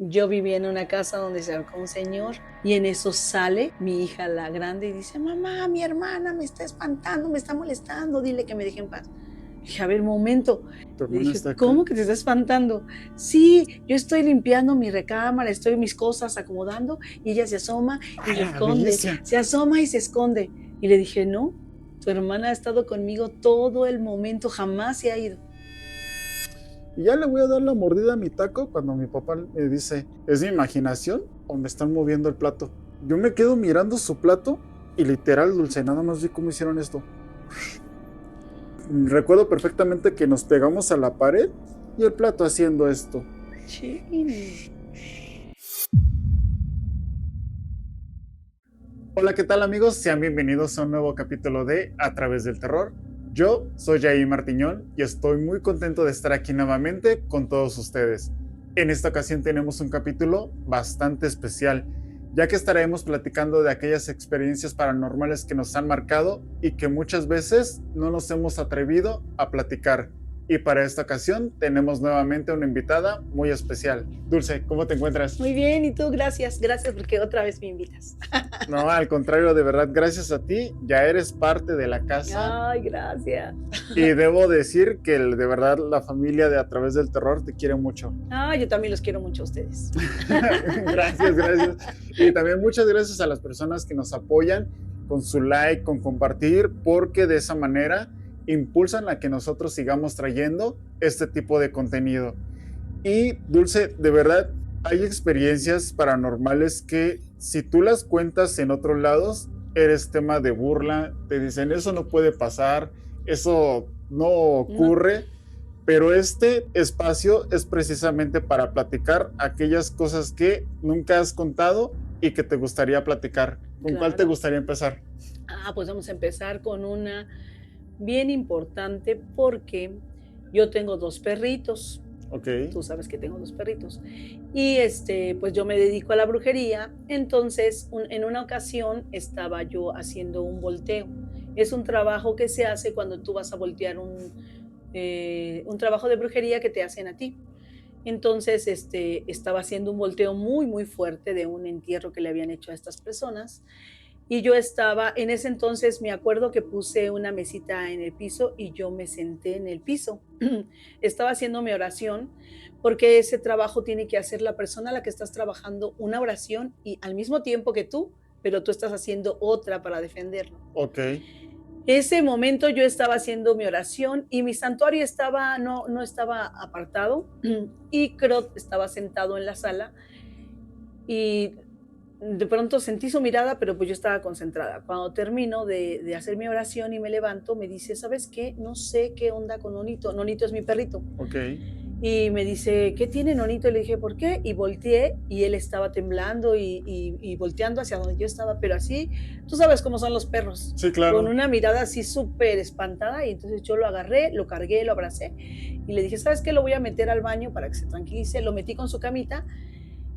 Yo vivía en una casa donde se ahorcó un señor y en eso sale mi hija, la grande, y dice: mamá, mi hermana me está espantando, me está molestando, dile que me deje en paz. Dije: a ver, momento. Tu Le hermana dije: está acá. ¿cómo que te está espantando? Sí, yo estoy limpiando mi recámara, estoy mis cosas acomodando, y ella se asoma y ¡A se la esconde, bestia! se asoma y se esconde. Y le dije: no, tu hermana ha estado conmigo todo el momento, jamás se ha ido. Y ya le voy a dar la mordida a mi taco cuando mi papá me dice, ¿es mi imaginación o me están moviendo el plato? Yo me quedo mirando su plato y literal, Dulce, nada más vi cómo hicieron esto. Recuerdo perfectamente que nos pegamos a la pared y el plato haciendo esto. Chin. Hola, ¿qué tal amigos? Sean bienvenidos a un nuevo capítulo de A través del terror. Yo soy Jair Martiñón y estoy muy contento de estar aquí nuevamente con todos ustedes. En esta ocasión tenemos un capítulo bastante especial, ya que estaremos platicando de aquellas experiencias paranormales que nos han marcado y que muchas veces no nos hemos atrevido a platicar. Y para esta ocasión tenemos nuevamente una invitada muy especial. Dulce, ¿cómo te encuentras? Muy bien, ¿y tú? Gracias, gracias porque otra vez me invitas. No, al contrario, de verdad, gracias a ti, ya eres parte de la casa Ay, gracias. y debo decir que de verdad la familia de A través del terror te quiere mucho. Ah, yo también los quiero mucho a ustedes. Gracias, gracias. Y también muchas gracias a las personas que nos apoyan con su like, con compartir, porque de esa manera impulsan a que nosotros sigamos trayendo este tipo de contenido. Y Dulce, de verdad, hay experiencias paranormales que si tú las cuentas en otros lados, eres tema de burla, te dicen eso no puede pasar, eso no No, ocurre, pero este espacio es precisamente para platicar aquellas cosas que nunca has contado y que te gustaría platicar. ¿Con cuál te claro. gustaría empezar? Pues vamos a empezar con una bien importante porque yo tengo 2 perritos. Ok, Tú sabes que tengo 2 perritos. Y, pues yo me dedico a la brujería. Entonces, en una ocasión estaba yo haciendo un volteo. Es un trabajo que se hace cuando tú vas a voltear un trabajo de brujería que te hacen a ti. Entonces, estaba haciendo un volteo muy, muy fuerte de un entierro que le habían hecho a estas personas. Y yo estaba, en ese entonces me acuerdo que puse una mesita en el piso y yo me senté en el piso. Estaba haciendo mi oración porque ese trabajo tiene que hacer la persona a la que estás trabajando una oración y al mismo tiempo que tú, pero tú estás haciendo otra para defenderlo. ok. Ese momento yo estaba haciendo mi oración y mi santuario estaba, no estaba apartado y Crot estaba sentado en la sala y de pronto sentí su mirada, pero pues yo estaba concentrada. Cuando termino de hacer mi oración y me levanto, me dice, ¿sabes qué? No sé qué onda con Nonito. Nonito es mi perrito. Ok. Y me dice, ¿qué tiene Nonito? Y le dije, ¿por qué? Y volteé y él estaba temblando y volteando hacia donde yo estaba, pero así, tú sabes cómo son los perros, Sí, con claro. una mirada así súper espantada. Y entonces yo lo agarré, lo cargué, lo abracé y le dije, ¿sabes qué? Lo voy a meter al baño para que se tranquilice. Lo metí con su camita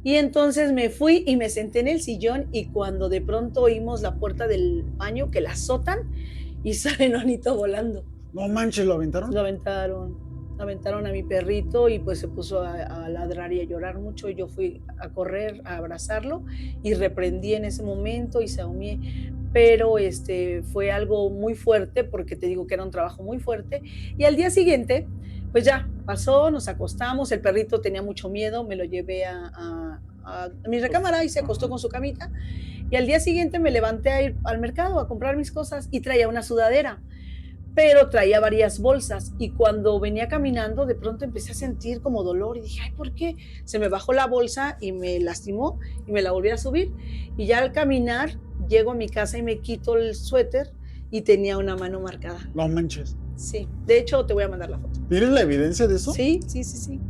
y entonces me fui y me senté en el sillón y cuando de pronto oímos la puerta del baño que la azotan y sale Nonito volando. No manches, ¿lo aventaron? Aventaron a mi perrito y pues se puso a ladrar y a llorar mucho. Y yo fui a correr a abrazarlo y reprendí en ese momento y se ahumé. Pero fue algo muy fuerte porque te digo que era un trabajo muy fuerte. Y al día siguiente, pues ya pasó, nos acostamos. El perrito tenía mucho miedo, me lo llevé a mi recámara y se acostó Ajá. con su camita. Y al día siguiente me levanté a ir al mercado a comprar mis cosas y traía una sudadera, pero traía varias bolsas y cuando venía caminando de pronto empecé a sentir como dolor y dije, ay, ¿por qué? Se me bajó la bolsa y me lastimó y me la volví a subir y ya al caminar llego a mi casa y me quito el suéter y tenía una mano marcada. No manches. Sí, de hecho te voy a mandar la foto. ¿Tienes la evidencia de eso? Sí, sí, sí, sí.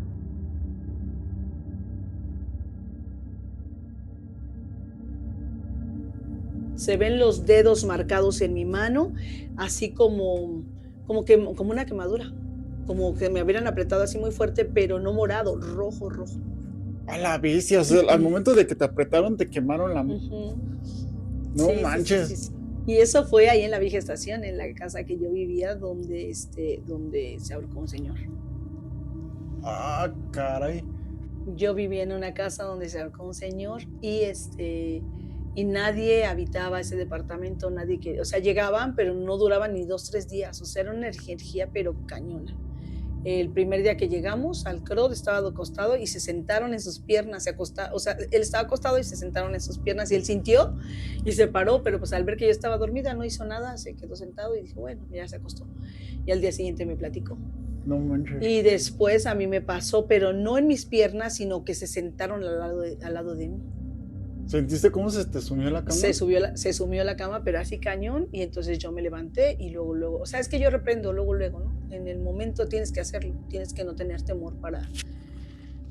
Se ven los dedos marcados en mi mano, así como una quemadura, como que me hubieran apretado así muy fuerte, pero no morado, rojo, rojo. A la bestia, o sea, al momento de que te apretaron, te quemaron la... Ujú. No Sí, sí, sí, sí, manches. sí. Y eso fue ahí en la vieja estación, en la casa que yo vivía, donde se ahorcó un señor. Ah, caray. Yo vivía en una casa donde se ahorcó un señor y nadie habitaba ese departamento, nadie que, o sea, llegaban, pero no duraban ni 2, 3 días, o sea, era una energía, pero cañona. El primer día que llegamos al CROD estaba acostado y se sentaron en sus piernas, o sea, él estaba acostado y se sentaron en sus piernas y él sintió y se paró, pero pues al ver que yo estaba dormida no hizo nada, se quedó sentado y dije, bueno, ya se acostó. Y al día siguiente me platicó. No manches. Y después a mí me pasó, pero no en mis piernas, sino que se sentaron al lado de mí. ¿Sentiste cómo se te sumió la cama? Se sumió a la cama, pero así cañón, y entonces yo me levanté y luego, o sea, es que yo reprendo luego, ¿no? En el momento tienes que hacerlo, tienes que no tener temor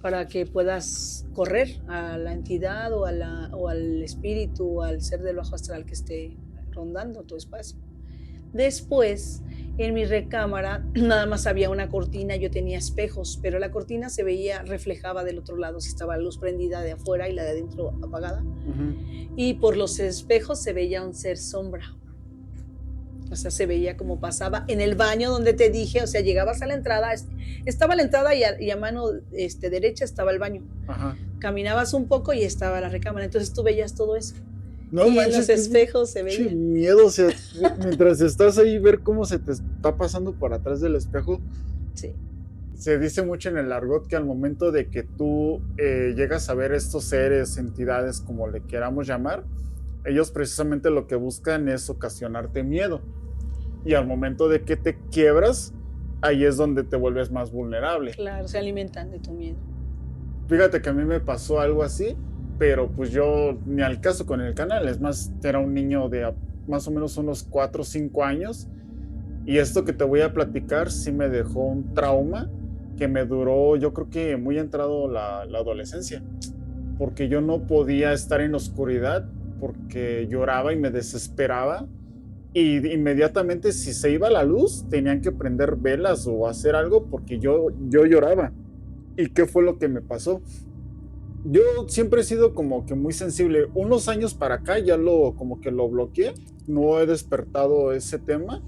para que puedas correr a la entidad o al espíritu o al ser del bajo astral que esté rondando tu espacio. Después, en mi recámara nada más había una cortina, yo tenía espejos, pero la cortina se veía, reflejaba del otro lado, si estaba la luz prendida de afuera y la de adentro apagada. Y por los espejos se veía un ser sombra. O sea, se veía como pasaba en el baño donde te dije, o sea, llegabas a la entrada, estaba la entrada y a mano derecha estaba el baño. Ajá. Caminabas un poco y estaba la recámara, entonces tú veías todo eso. No y manches, en los espejos se veía. Miedo, o sea, mientras estás ahí, ver cómo se te está pasando por atrás del espejo. Sí. Se dice mucho en el argot que al momento de que tú llegas a ver estos seres, entidades, como le queramos llamar, ellos precisamente lo que buscan es ocasionarte miedo. Y al momento de que te quiebras, ahí es donde te vuelves más vulnerable. Claro, se alimentan de tu miedo. Fíjate que a mí me pasó algo así, pero pues yo ni al caso con el canal. Es más, era un niño de más o menos unos 4 o 5 años. Y esto que te voy a platicar sí me dejó un trauma que me duró, yo creo que muy entrado la adolescencia. Porque yo no podía estar en oscuridad porque lloraba y me desesperaba. Y inmediatamente si se iba la luz tenían que prender velas o hacer algo porque yo lloraba. ¿Y qué fue lo que me pasó? Yo siempre he sido como que muy sensible. Unos años para acá ya como que lo bloqueé. No he despertado ese tema.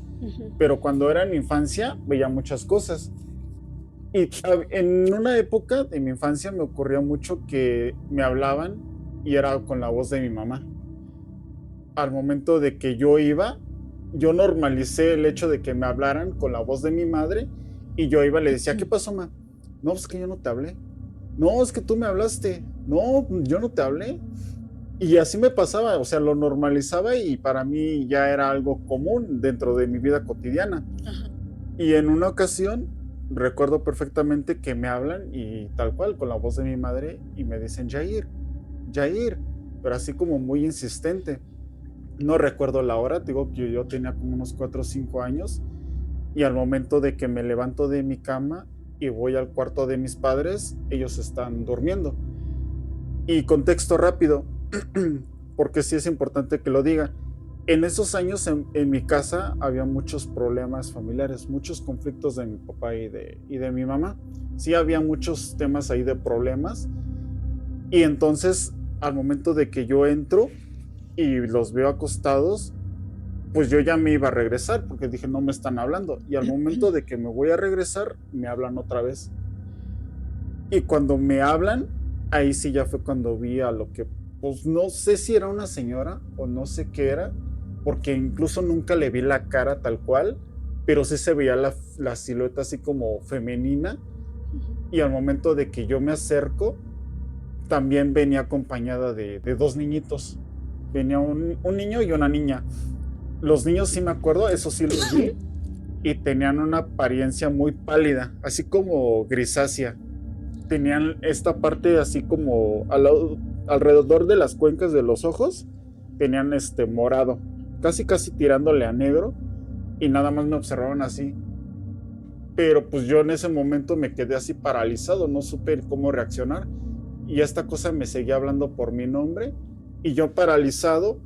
Pero cuando era en mi infancia veía muchas cosas. Y en una época de mi infancia me ocurría mucho que me hablaban y era con la voz de mi mamá. Al momento de que yo normalicé el hecho de que me hablaran con la voz de mi madre y yo iba y le decía, ¿qué pasó, ma? No, es que yo no te hablé. No, es que tú me hablaste. No, yo no te hablé. Y así me pasaba, o sea, lo normalizaba y para mí ya era algo común dentro de mi vida cotidiana. Ajá. Y en una ocasión recuerdo perfectamente que me hablan y tal cual, con la voz de mi madre y me dicen, Jair, pero así como muy insistente. No recuerdo la hora, digo que yo tenía como unos 4 o 5 años y al momento de que me levanto de mi cama y voy al cuarto de mis padres, ellos están durmiendo. Y contexto rápido, porque sí es importante que lo diga. En esos años en mi casa había muchos problemas familiares, muchos conflictos de mi papá y de mi mamá. Sí había muchos temas ahí de problemas. Y entonces al momento de que yo entro y los veo acostados, pues yo ya me iba a regresar porque dije, no me están hablando. Y al momento de que me voy a regresar, me hablan otra vez. Y cuando me hablan, ahí sí ya fue cuando vi a lo que, pues no sé si era una señora o no sé qué era, porque incluso nunca le vi la cara tal cual, pero sí se veía la silueta así como femenina. Y al momento de que yo me acerco, también venía acompañada de 2 niñitos. Venía un niño y una niña. Los niños sí me acuerdo, eso sí los vi, y tenían una apariencia muy pálida, así como grisácea. Tenían esta parte así como alrededor de las cuencas de los ojos, tenían morado, casi tirándole a negro, y nada más me observaron así. Pero pues yo en ese momento me quedé así paralizado, no supe cómo reaccionar, y esta cosa me seguía hablando por mi nombre, y yo paralizado,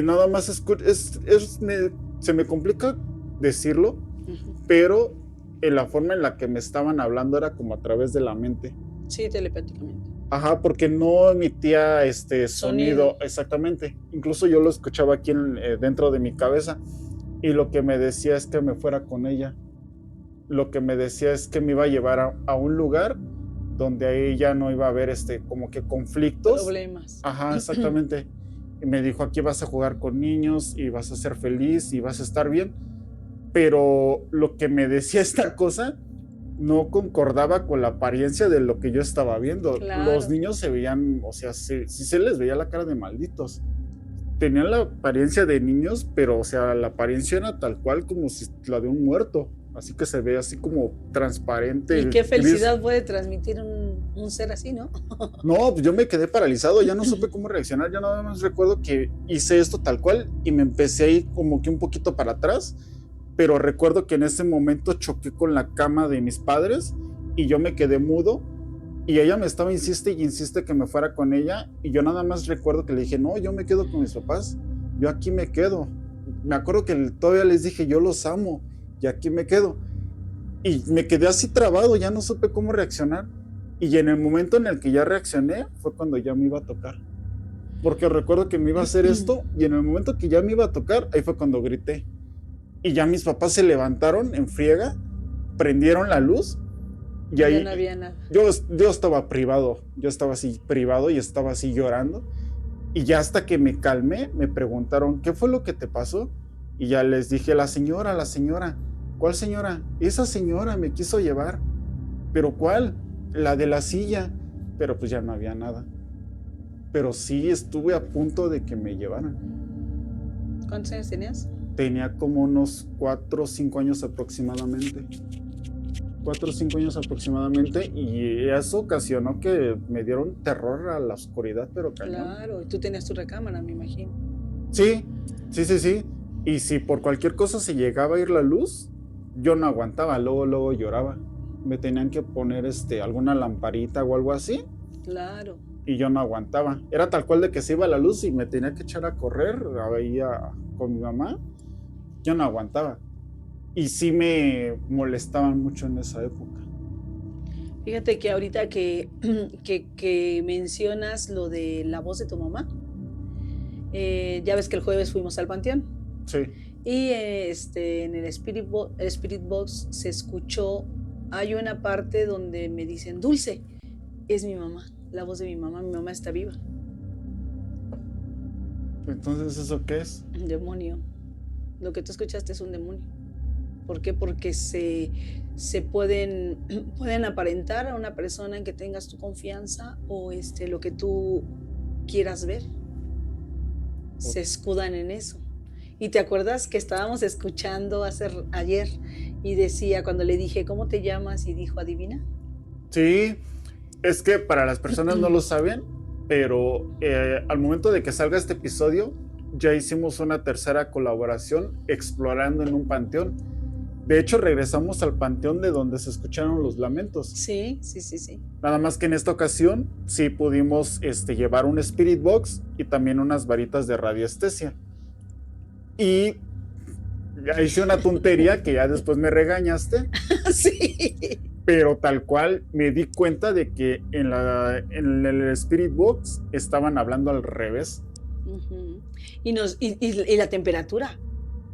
nada más se me complica decirlo, pero en la forma en la que me estaban hablando era como a través de la mente. Sí, telepáticamente. Ajá, porque no emitía sonido exactamente. Incluso yo lo escuchaba aquí dentro de mi cabeza y lo que me decía es que me fuera con ella. Lo que me decía es que me iba a llevar a un lugar donde ahí ya no iba a haber como que conflictos. Problemas. Ajá, exactamente. Y me dijo, aquí vas a jugar con niños y vas a ser feliz y vas a estar bien. Pero lo que me decía esta cosa no concordaba con la apariencia de lo que yo estaba viendo. Claro. Los niños se veían, o sea, sí se les veía la cara de malditos. Tenían la apariencia de niños, pero, o sea, la apariencia era tal cual como si la de un muerto. Así que se ve así como transparente. Y qué felicidad puede transmitir un ser así, ¿no? No, pues yo me quedé paralizado, ya no supe cómo reaccionar. Yo nada más recuerdo que hice esto tal cual y me empecé a ir como que un poquito para atrás. Pero recuerdo que en ese momento choqué con la cama de mis padres y yo me quedé mudo. Y ella me estaba insiste y insiste que me fuera con ella. Y yo nada más recuerdo que le dije, no, yo me quedo con mis papás. Yo aquí me quedo. Me acuerdo que todavía les dije, yo los amo. Y aquí me quedo. Y me quedé así trabado, ya no supe cómo reaccionar. Y en el momento en el que ya reaccioné, fue cuando ya me iba a tocar. Porque recuerdo que me iba a hacer esto. Y en el momento que ya me iba a tocar, ahí fue cuando grité. Y ya mis papás se levantaron en friega, prendieron la luz. Y ahí ya no había nada. Yo estaba privado, yo estaba así privado y estaba así llorando. Y ya hasta que me calmé, me preguntaron, ¿qué fue lo que te pasó? Y ya les dije, la señora. ¿Cuál señora? Esa señora me quiso llevar. ¿Pero cuál? La de la silla. Pero pues ya no había nada. Pero sí estuve a punto de que me llevaran. ¿Cuántos años tenías? Tenía como unos 4 o 5 años aproximadamente. 4 o 5 años aproximadamente, y eso ocasionó que me dieron terror a la oscuridad, pero cañón. Claro, y tú tenías tu recámara, me imagino. Sí. Y si por cualquier cosa se llegaba a ir la luz, yo no aguantaba, luego lloraba. Me tenían que poner alguna lamparita o algo así. Claro. Y yo no aguantaba. Era tal cual de que se iba la luz y me tenía que echar a correr ahí con mi mamá. Yo no aguantaba. Y sí me molestaban mucho en esa época. Fíjate que ahorita que mencionas lo de la voz de tu mamá, ya ves que el jueves fuimos al panteón. Sí. Y en el Spirit Box se escuchó, hay una parte donde me dicen, Dulce, es mi mamá, la voz de mi mamá está viva. Entonces, ¿eso qué es? Un demonio. Lo que tú escuchaste es un demonio. ¿Por qué? Porque se pueden aparentar a una persona en que tengas tu confianza o lo que tú quieras ver. Se escudan en eso. Y te acuerdas que estábamos escuchando ayer y decía, cuando le dije, ¿cómo te llamas? Y dijo, ¿adivina? Sí, es que para las personas no lo saben, pero al momento de que salga este episodio, ya hicimos una tercera colaboración explorando en un panteón. De hecho, regresamos al panteón de donde se escucharon los lamentos. Sí. Nada más que en esta ocasión sí pudimos llevar un Spirit Box y también unas varitas de radiestesia. Y ya hice una tontería que ya después me regañaste. Sí. Pero tal cual me di cuenta de que en el Spirit Box estaban hablando al revés. Uh-huh. Y la temperatura.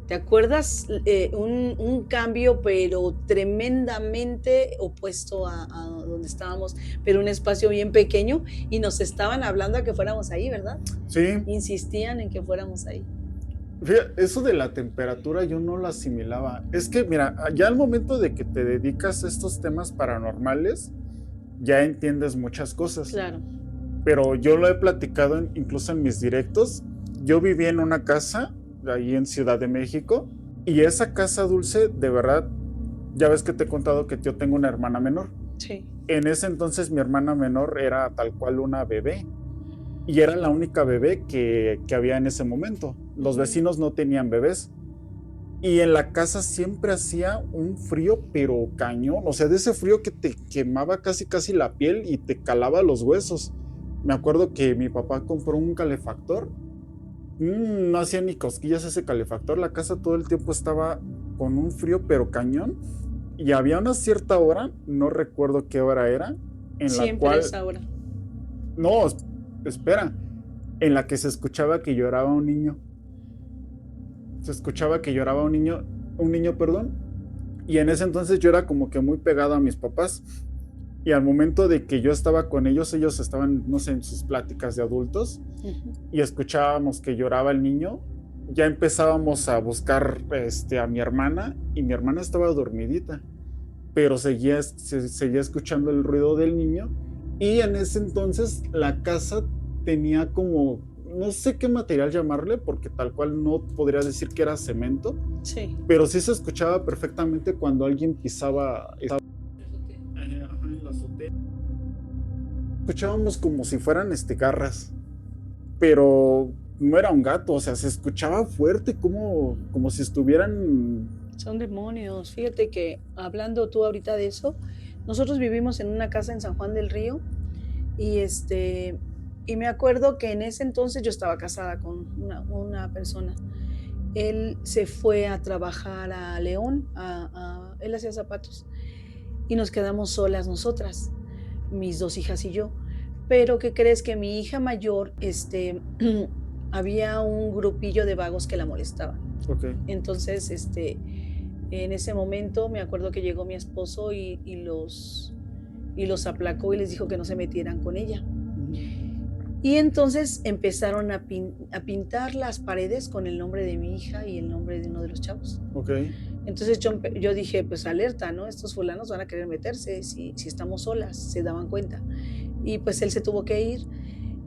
¿Te acuerdas? Un cambio, pero tremendamente opuesto a donde estábamos, pero un espacio bien pequeño, y nos estaban hablando a que fuéramos ahí, ¿verdad? Sí. Insistían en que fuéramos ahí. Fíjate, eso de la temperatura yo no lo asimilaba. Es que, mira, ya al momento de que te dedicas a estos temas paranormales, ya entiendes muchas cosas. Claro. Pero yo lo he platicado incluso en mis directos. Yo viví en una casa ahí en Ciudad de México, y esa casa, Dulce, de verdad, ya ves que te he contado que yo tengo una hermana menor. Sí. En ese entonces mi hermana menor era tal cual una bebé, y era la única bebé que había en ese momento. Los vecinos no tenían bebés, y en la casa siempre hacía un frío pero cañón, o sea, de ese frío que te quemaba casi la piel y te calaba los huesos. Me acuerdo que mi papá compró un calefactor. No hacía ni cosquillas ese calefactor. La casa todo el tiempo estaba con un frío pero cañón. Y había una cierta hora, no recuerdo qué hora era, en siempre la cual... esa hora. No, espera. En la que se escuchaba que lloraba un niño. Se escuchaba que lloraba un niño, perdón. Y en ese entonces yo era como que muy pegado a mis papás. Y al momento de que yo estaba con ellos estaban, no sé, en sus pláticas de adultos, y escuchábamos que lloraba el niño, ya empezábamos a buscar a mi hermana, y mi hermana estaba dormidita, pero seguía escuchando el ruido del niño. Y en ese entonces la casa tenía como, no sé qué material llamarle, porque tal cual no podría decir que era cemento, Sí. pero sí se escuchaba perfectamente cuando alguien pisaba en la azotea. Escuchábamos como si fueran garras, pero no era un gato, o sea, se escuchaba fuerte, como si estuvieran... Son demonios. Fíjate que hablando tú ahorita de eso, nosotros vivimos en una casa en San Juan del Río y y me acuerdo que en ese entonces yo estaba casada con una persona. Él se fue a trabajar a León, él hacía zapatos y nos quedamos solas nosotras, mis 2 hijas y yo. Pero ¿qué crees? Que mi hija mayor, había un grupillo de vagos que la molestaban. Okay. Entonces, en ese momento me acuerdo que llegó mi esposo y los aplacó y les dijo que no se metieran con ella. Y entonces empezaron a pintar las paredes con el nombre de mi hija y el nombre de uno de los chavos. Okay. Entonces yo dije, pues alerta, ¿no? Estos fulanos van a querer meterse si estamos solas, se daban cuenta. Y pues él se tuvo que ir.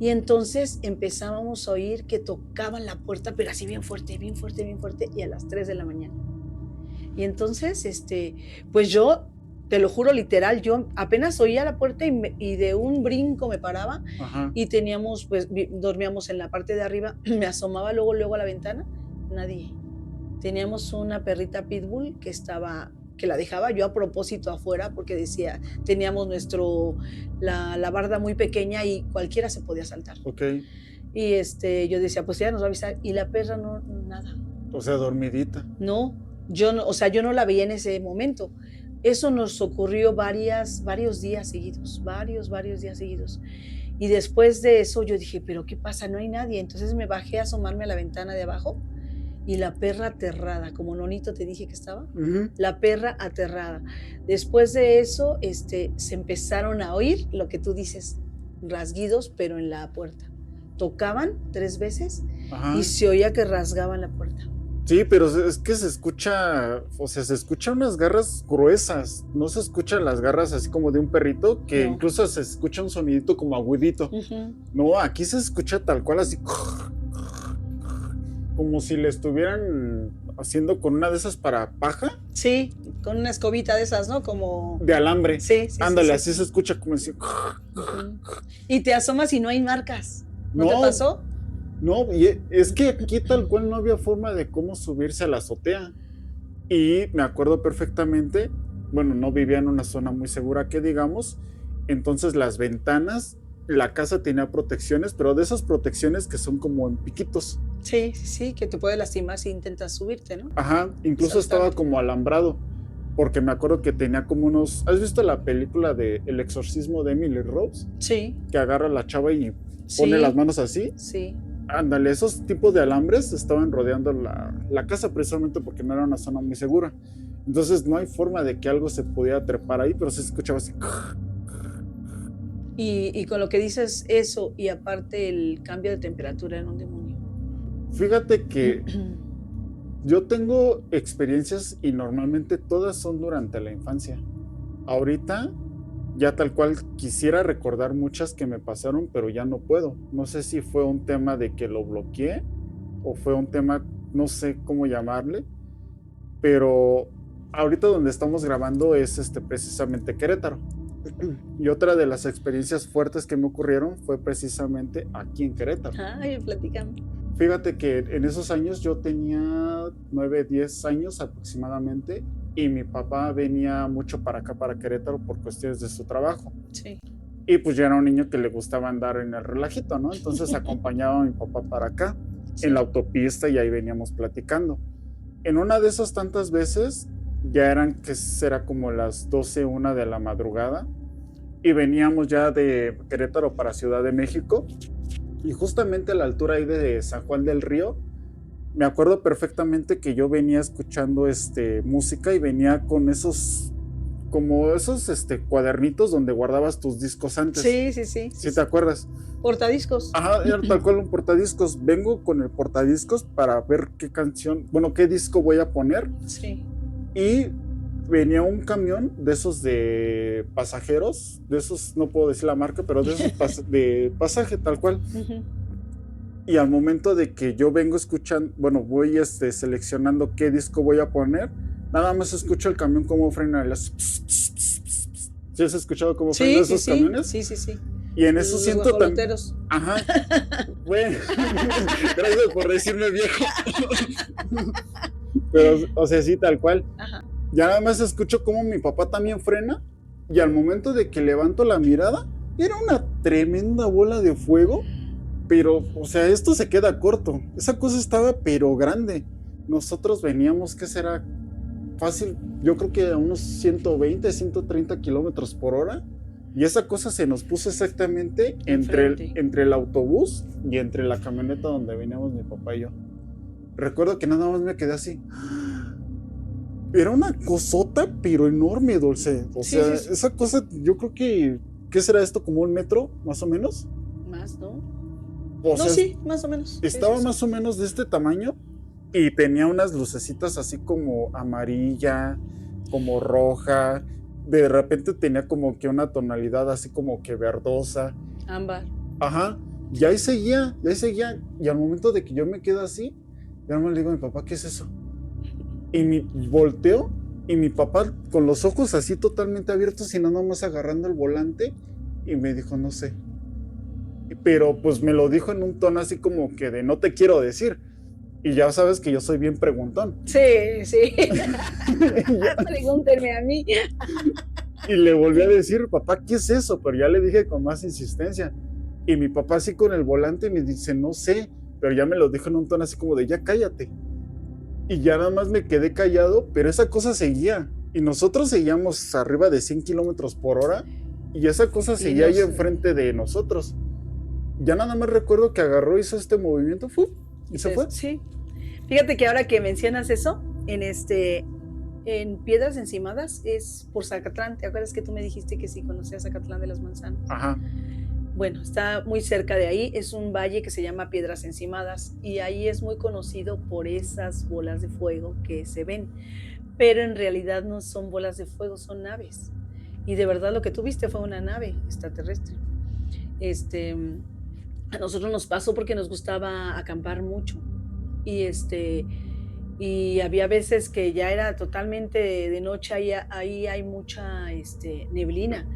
Y entonces empezábamos a oír que tocaban la puerta, pero así bien fuerte, bien fuerte, bien fuerte, y a las 3 de la mañana. Y entonces, pues yo, te lo juro literal, yo apenas oía la puerta y de un brinco me paraba. Ajá. Y teníamos, pues dormíamos en la parte de arriba, me asomaba luego a la ventana, nadie. Teníamos una perrita pitbull que la dejaba yo a propósito afuera porque decía, teníamos la barda muy pequeña y cualquiera se podía saltar. Okay. Y yo decía, pues ella nos va a avisar, y la perra no, nada. O sea, dormidita. No, yo no la veía en ese momento. Eso nos ocurrió varios días seguidos, varios días seguidos. Y después de eso yo dije, ¿pero qué pasa? No hay nadie. Entonces me bajé a asomarme a la ventana de abajo y la perra aterrada, como Nonito te dije que estaba, la perra aterrada. Después de eso, se empezaron a oír lo que tú dices, rasguidos, pero en la puerta. Tocaban 3 veces. Ajá. Y se oía que rasgaban la puerta. Sí, pero es que se escucha, o sea, se escuchan unas garras gruesas, no se escuchan las garras así como de un perrito, que no. Incluso se escucha un sonidito como agudito. No, aquí se escucha tal cual así, como si le estuvieran haciendo con una de esas para paja. Sí, con una escobita de esas, ¿no? Como... de alambre. Sí. Ándale, sí. así se escucha como así. Y te asomas y no hay marcas. ¿No te pasó? No, y es que aquí tal cual no había forma de cómo subirse a la azotea. Y me acuerdo perfectamente, bueno, no vivía en una zona muy segura que digamos, entonces las ventanas, la casa tenía protecciones, pero de esas protecciones que son como en piquitos. Sí, que te puede lastimar si intentas subirte, ¿no? Ajá, incluso estaba como alambrado, porque me acuerdo que tenía como unos... ¿Has visto la película de El exorcismo de Emily Rose? Sí. Que agarra a la chava y pone las manos así. Sí. Ándale, esos tipos de alambres estaban rodeando la casa precisamente porque no era una zona muy segura. Entonces no hay forma de que algo se pudiera trepar ahí, pero se escuchaba así. Y con lo que dices eso, y aparte el cambio de temperatura en un demonio. Fíjate que yo tengo experiencias y normalmente todas son durante la infancia. Ahorita ya tal cual quisiera recordar muchas que me pasaron, pero ya no puedo. No sé si fue un tema de que lo bloqueé o fue un tema, no sé cómo llamarle, pero ahorita donde estamos grabando es precisamente Querétaro. Y otra de las experiencias fuertes que me ocurrieron fue precisamente aquí en Querétaro. Ay, platícame. Fíjate que en esos años yo tenía 9, 10 años aproximadamente y mi papá venía mucho para acá, para Querétaro, por cuestiones de su trabajo. Sí. Y pues yo era un niño que le gustaba andar en el relajito, ¿no? Entonces acompañaba a mi papá para acá, en la autopista, y ahí veníamos platicando. En una de esas tantas veces, ya eran, que será como las 12, 1 de la madrugada, y veníamos ya de Querétaro para Ciudad de México, y justamente a la altura ahí de San Juan del Río, me acuerdo perfectamente que yo venía escuchando música y venía con esos como esos cuadernitos donde guardabas tus discos antes. Sí, sí, sí. ¿Sí te acuerdas? Portadiscos. Ajá, era tal cual un portadiscos. Vengo con el portadiscos para ver qué canción, bueno, qué disco voy a poner. Sí. Y venía un camión de esos de pasajeros, de esos, no puedo decir la marca, pero de esos de pasaje tal cual. Ujú. Y al momento de que yo vengo escuchando, bueno, voy seleccionando qué disco voy a poner, nada más escucho el camión como frena. ¿Sí has escuchado cómo frenan Sí, sí, esos sí. camiones? Sí, sí, sí. Y en eso Los siento también. guajoloteros. Ajá. Bueno, gracias por decirme viejo. Pero, o sea, sí, tal cual. Ajá. Ya nada más escucho cómo mi papá también frena. Y al momento de que levanto la mirada, era una tremenda bola de fuego. Pero, o sea, esto se queda corto. Esa cosa estaba, pero grande. Nosotros veníamos, ¿qué será? Fácil, yo creo que a unos 120, 130 kilómetros por hora. Y esa cosa se nos puso exactamente Enfrente. entre el autobús y entre la camioneta donde veníamos mi papá y yo. Recuerdo que nada más me quedé así. Era una cosota, pero enorme, Dulce. O Sí, sea, sí, sí. esa cosa, yo creo que, ¿qué será esto? ¿Como un metro, más o menos? Más, ¿no? O No, sea, sí, más o menos. Sí, estaba sí, sí. más o menos de este tamaño y tenía unas lucecitas así como amarilla, como roja. De repente tenía como que una tonalidad así como que verdosa. Ámbar. Ajá. Y ahí seguía, y ahí seguía. Y al momento de que yo me quedo así, yo me le digo a mi papá, ¿qué es eso? Y volteo y mi papá con los ojos así totalmente abiertos y nada más agarrando el volante y me dijo, no sé. Pero pues me lo dijo en un tono así como que de no te quiero decir. Y ya sabes que yo soy bien preguntón. Sí, sí. Ya. Pregúntenme a mí. Y le volví a decir, papá, ¿qué es eso? Pero ya le dije con más insistencia. Y mi papá así con el volante me dice, no sé. Pero ya me lo dijo en un tono así como de, ya cállate. Y ya nada más me quedé callado, pero esa cosa seguía. Y nosotros seguíamos arriba de 100 kilómetros por hora. Y esa cosa seguía ahí enfrente de nosotros. Ya nada más recuerdo que agarró, hizo este movimiento, y se fue. Sí. Fíjate que ahora que mencionas eso, en Piedras Encimadas es por Zacatlán. ¿Te acuerdas que tú me dijiste que sí conocías Zacatlán de las Manzanas? Ajá. Bueno, está muy cerca de ahí. Es un valle que se llama Piedras Encimadas y ahí es muy conocido por esas bolas de fuego que se ven. Pero en realidad no son bolas de fuego, son naves. Y de verdad lo que tú viste fue una nave extraterrestre. A nosotros nos pasó porque nos gustaba acampar mucho. Y había veces que ya era totalmente de noche, ahí hay mucha neblina.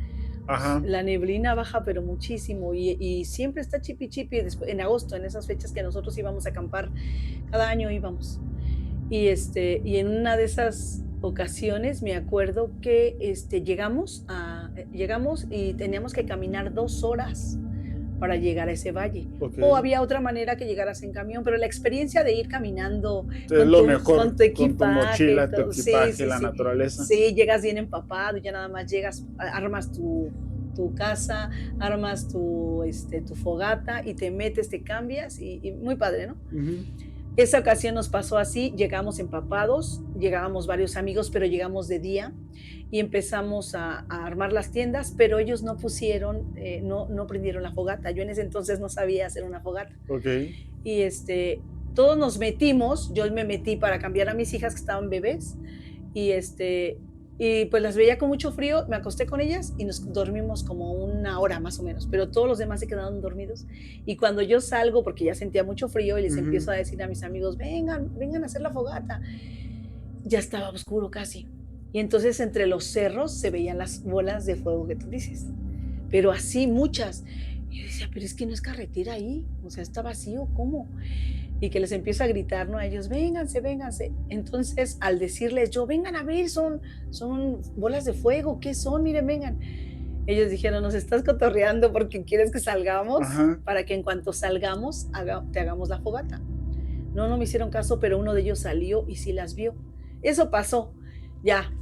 Ajá. La neblina baja pero muchísimo y siempre está chipi chipi en agosto, en esas fechas que nosotros íbamos a acampar, cada año íbamos. Y en una de esas ocasiones me acuerdo que llegamos y teníamos que caminar 2 horas para llegar a ese valle. Okay. O había otra manera que llegaras en camión, pero la experiencia de ir caminando es lo mejor, con tu equipaje, con tu mochila, tu equipaje, sí, la naturaleza. Sí, llegas bien empapado, ya nada más llegas, armas tu casa, armas tu fogata y te metes, te cambias y muy padre, ¿no? Uh-huh. Esa ocasión nos pasó así, llegamos empapados, llegábamos varios amigos, pero llegamos de día y empezamos a armar las tiendas, pero ellos no pusieron, no prendieron la fogata. Yo en ese entonces no sabía hacer una fogata. Okay. Y todos nos metimos, yo me metí para cambiar a mis hijas que estaban bebés y pues las veía con mucho frío, me acosté con ellas y nos dormimos como 1 hora más o menos, pero todos los demás se quedaron dormidos. Y cuando yo salgo, porque ya sentía mucho frío y les empiezo a decir a mis amigos, vengan a hacer la fogata, ya estaba oscuro casi. Y entonces entre los cerros se veían las bolas de fuego que tú dices, pero así muchas. Y yo decía, pero es que no es carretera ahí, o sea, está vacío, ¿cómo? Y que les empiezo a gritar, ¿no? A ellos, vénganse. Entonces, al decirles yo, vengan a ver, son bolas de fuego, ¿qué son? Miren, vengan. Ellos dijeron, nos estás cotorreando porque quieres que salgamos. Ajá. Para que en cuanto salgamos, te hagamos la fogata. No me hicieron caso, pero uno de ellos salió y sí las vio. Eso pasó, ya.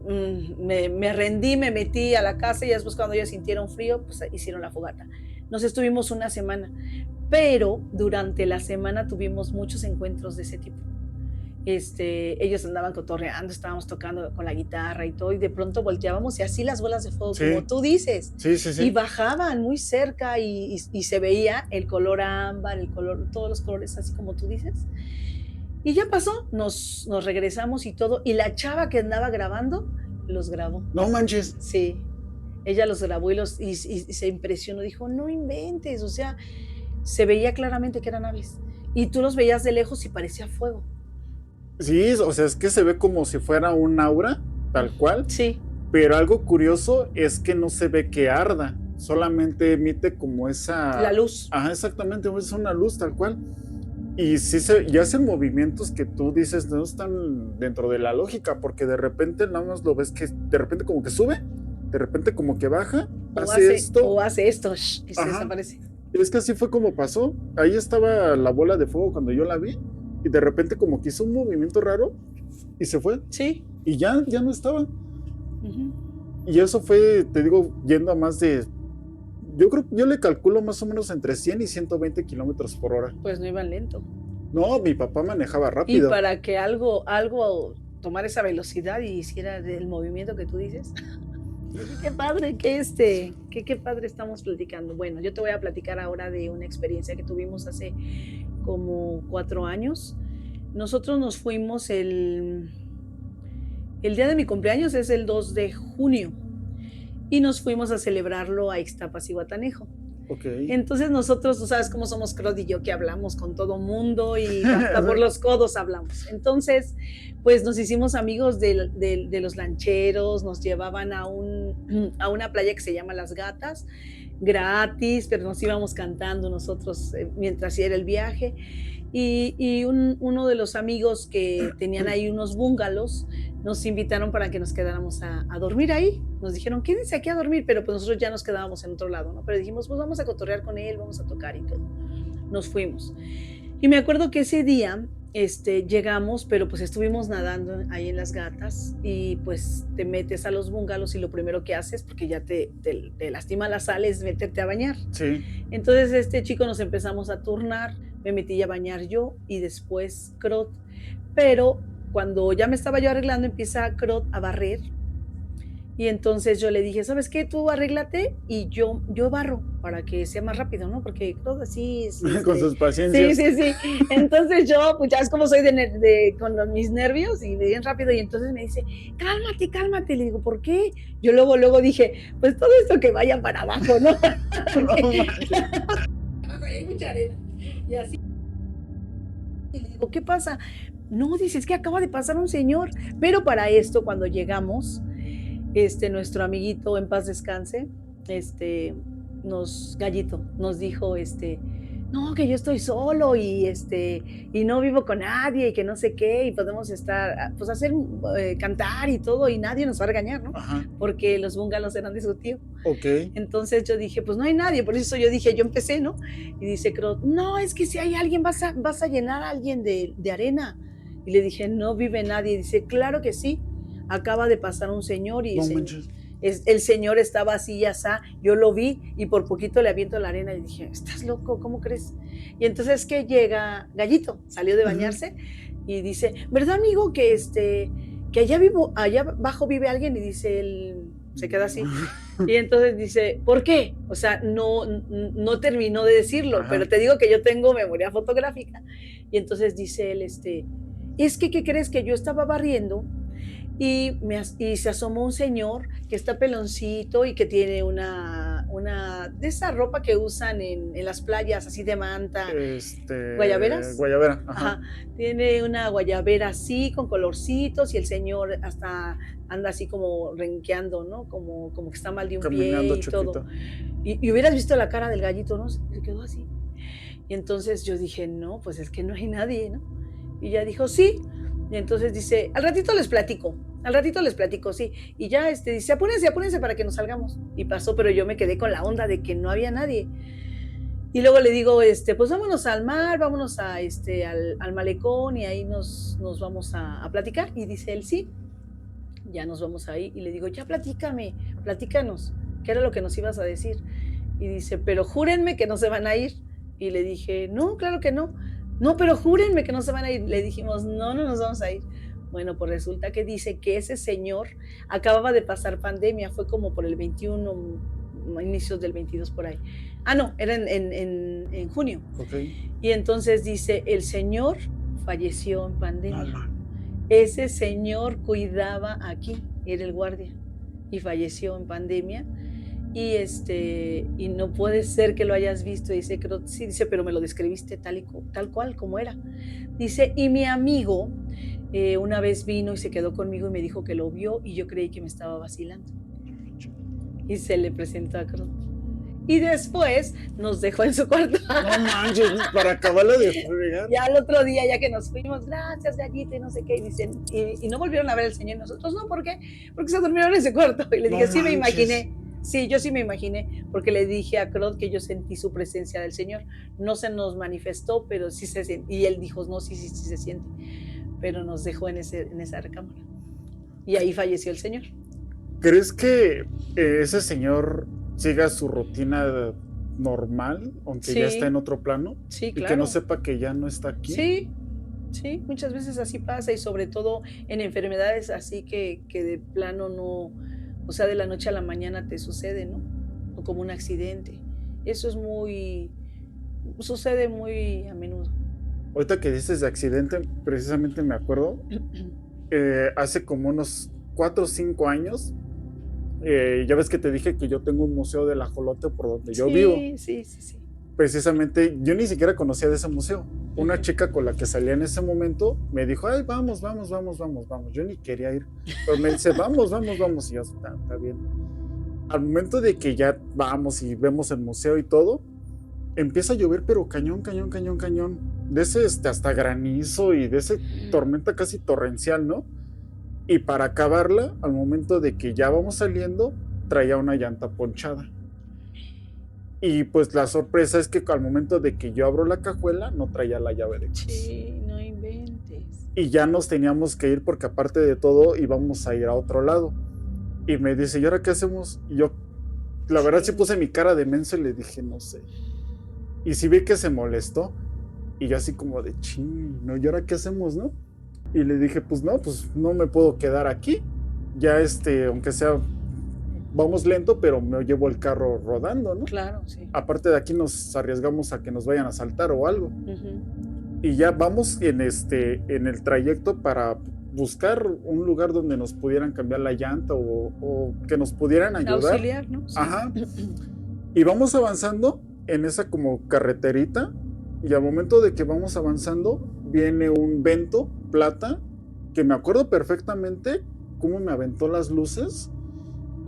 Me rendí, me metí a la casa y después cuando ellos sintieron frío, pues hicieron la fogata. Nos estuvimos 1 semana. Pero durante la semana tuvimos muchos encuentros de ese tipo. ellos andaban cotorreando, estábamos tocando con la guitarra y todo, y de pronto volteábamos y así las bolas de fuego, Sí, como tú dices, sí, sí, y sí. bajaban muy cerca y se veía el color ámbar, el color, todos los colores así como tú dices. Y ya pasó, nos regresamos y todo, y la chava que andaba grabando los grabó. No manches. Sí, ella los grabó y se impresionó, dijo, no inventes, o sea, se veía claramente que eran aves. Y tú los veías de lejos y parecía fuego. Sí, o sea, es que se ve como si fuera un aura, tal cual, Sí, pero algo curioso es que no se ve que arda, solamente emite como la esa... luz. Ajá, exactamente, es una luz tal cual. Y sí y hacen movimientos que tú dices no están dentro de la lógica, porque de repente nada más lo ves que de repente como que sube, de repente como que baja, hace esto. O hace esto y se Ajá. desaparece. Es que así fue como pasó. Ahí estaba la bola de fuego cuando yo la vi y de repente como que hizo un movimiento raro y se fue Sí. y ya no estaba. Ujú. Y eso fue, te digo, yendo a más de, yo creo, yo le calculo más o menos entre 100 y 120 kilómetros por hora. Pues no iban lento. No, mi papá manejaba Y rápido. para que algo tomara esa velocidad y hiciera el movimiento que tú dices. Qué padre qué padre estamos platicando. Bueno, yo te voy a platicar ahora de una experiencia que tuvimos hace como 4 años. Nosotros nos fuimos el día de mi cumpleaños es el 2 de junio y nos fuimos a celebrarlo a Ixtapas y Guatanejo. Ok. Entonces nosotros, tú sabes cómo somos Crod y yo, que hablamos con todo mundo y hasta por los codos hablamos. Entonces, pues nos hicimos amigos de los lancheros, nos llevaban a una playa que se llama Las Gatas, gratis, pero nos íbamos cantando nosotros mientras era el viaje. Y uno de los amigos que tenían ahí unos bungalows nos invitaron para que nos quedáramos a dormir ahí. Nos dijeron, quédense aquí a dormir, pero pues nosotros ya nos quedábamos en otro lado, ¿no? Pero dijimos, pues vamos a cotorrear con él, vamos a tocar y todo. Nos fuimos. Y me acuerdo que ese día llegamos, pero pues estuvimos nadando ahí en Las Gatas y pues te metes a los bungalows y lo primero que haces, porque ya te lastima la sal, es meterte a bañar. Sí. Entonces este chico nos empezamos a turnar, me metí a bañar yo y después Crot, pero cuando ya me estaba yo arreglando empieza Crot a barrer y entonces yo le dije, ¿sabes qué? Tú arréglate y yo barro para que sea más rápido, ¿no? Porque Crot así es... Con sus paciencias. Sí. Entonces yo, pues ya es como soy con mis nervios y bien rápido y entonces me dice, cálmate. Le digo, ¿por qué? Yo luego dije, pues todo esto que vaya para abajo, ¿no? No manches. Hay mucha arena. Y así. Y le digo, ¿qué pasa? No, dice, es que acaba de pasar un señor. Pero para esto, cuando llegamos, nuestro amiguito, en paz descanse, Gallito, nos dijo, no, que yo estoy solo y no vivo con nadie y que no sé qué, y podemos estar, pues hacer, cantar y todo, y nadie nos va a regañar, ¿no? Ajá. Porque los bungalows eran de su tío. Ok. Entonces yo dije, pues no hay nadie, por eso yo dije, yo empecé, ¿no? Y dice Crot, no, es que si hay alguien, vas a llenar a alguien de arena. Y le dije, no vive nadie. Y dice, claro que sí, acaba de pasar un señor y No manches. el señor estaba así y asá, yo lo vi y por poquito le aviento la arena y dije, ¿estás loco? ¿Cómo crees? Y entonces que llega Gallito, salió de bañarse y dice, ¿verdad, amigo, que que allá abajo vive alguien? Y dice él, se queda así. Y entonces dice, ¿por qué? O sea, no terminó de decirlo, Ajá. pero te digo que yo tengo memoria fotográfica. Y entonces dice él, es que, ¿qué crees? Que yo estaba barriendo y se asomó un señor que está peloncito y que tiene una de esa ropa que usan en las playas, así de manta. ¿Guayaberas? Guayabera. Ajá. Tiene una guayabera así, con colorcitos, y el señor hasta anda así como renqueando, ¿no? Como que está mal de un Caminando pie y chupito. todo. Y hubieras visto la cara del Gallito, ¿no? Se quedó así. Y entonces yo dije, no, pues es que no hay nadie, ¿no? Y ya dijo, sí. Y entonces dice, al ratito les platico, sí. Y ya dice, apúrense para que nos salgamos. Y pasó, pero yo me quedé con la onda de que no había nadie. Y luego le digo, pues vámonos al mar, vámonos al malecón y ahí nos vamos a platicar. Y dice él, sí, ya nos vamos ahí. Y le digo, ya platícanos, ¿qué era lo que nos ibas a decir? Y dice, pero júrenme que no se van a ir. Y le dije, no, claro que no. No, pero júrenme que no se van a ir. Le dijimos, no, no nos vamos a ir. Bueno, pues resulta que dice que ese señor acababa de pasar pandemia, fue como por el 21, inicios del 22 por ahí. Ah, no, era en junio. Ok. Y entonces dice, el señor falleció en No, pandemia. man. Ese señor cuidaba aquí, era el guardia, y falleció en pandemia. Y no puede ser que lo hayas visto. Dice, creo, sí, dice, pero me lo describiste tal cual como era. Dice, y mi amigo una vez vino y se quedó conmigo y me dijo que lo vio y yo creí que me estaba vacilando. Y se le presentó a Cruz. Y después nos dejó en su cuarto. No manches, para acabarla de fregar. Ya el otro día, ya que nos fuimos, gracias, Gallita, y no sé qué, y dicen, y no volvieron a ver al señor. Y nosotros, no, ¿por qué? Porque se durmieron en ese cuarto. Y le dije, No sí, me manches. imaginé. Sí, yo sí me imaginé, porque le dije a Crod que yo sentí su presencia del Señor. No se nos manifestó, pero sí se siente. Y él dijo, no, sí se siente. Pero nos dejó en esa recámara. Y ahí falleció el Señor. ¿Crees que ese señor siga su rutina normal, aunque Sí. ya está en otro plano? Sí, Y claro. que no sepa que ya no está aquí. Sí, sí, muchas veces así pasa, y sobre todo en enfermedades así que de plano no, o sea, de la noche a la mañana te sucede, ¿no? O como un accidente. Eso es sucede muy a menudo. Ahorita que dices de accidente, precisamente me acuerdo, hace como unos 4 o 5 años, ya ves que te dije que yo tengo un museo del ajolote por donde yo vivo. Sí. Precisamente, yo ni siquiera conocía de ese museo. Una chica con la que salía en ese momento me dijo, ay, vamos. Yo ni quería ir, pero me dice, vamos. Y yo, está bien. Al momento de que ya vamos y vemos el museo y todo, empieza a llover, pero cañón. De ese hasta granizo y de ese tormenta casi torrencial, ¿no? Y para acabarla, al momento de que ya vamos saliendo, traía una llanta ponchada. Y pues la sorpresa es que al momento de que yo abro la cajuela, no traía la llave de Cruz. Sí, no inventes. Y ya nos teníamos que ir porque aparte de todo íbamos a ir a otro lado. Y me dice, ¿y ahora qué hacemos? Y yo, la verdad sí puse mi cara de menso y le dije, no sé. Y sí vi que se molestó. Y yo así como de, ching, ¿no? ¿Y ahora qué hacemos, no? Y le dije, pues no me puedo quedar aquí. Ya aunque sea, vamos lento, pero me llevo el carro rodando, ¿no? Claro, sí. Aparte de aquí nos arriesgamos a que nos vayan a asaltar o algo. Uh-huh. Y ya vamos en el trayecto para buscar un lugar donde nos pudieran cambiar la llanta o que nos pudieran ayudar. Auxiliar, ¿no? Sí. Ajá. Y vamos avanzando en esa como carreterita. Y al momento de que vamos avanzando, viene un Vento plata, que me acuerdo perfectamente cómo me aventó las luces,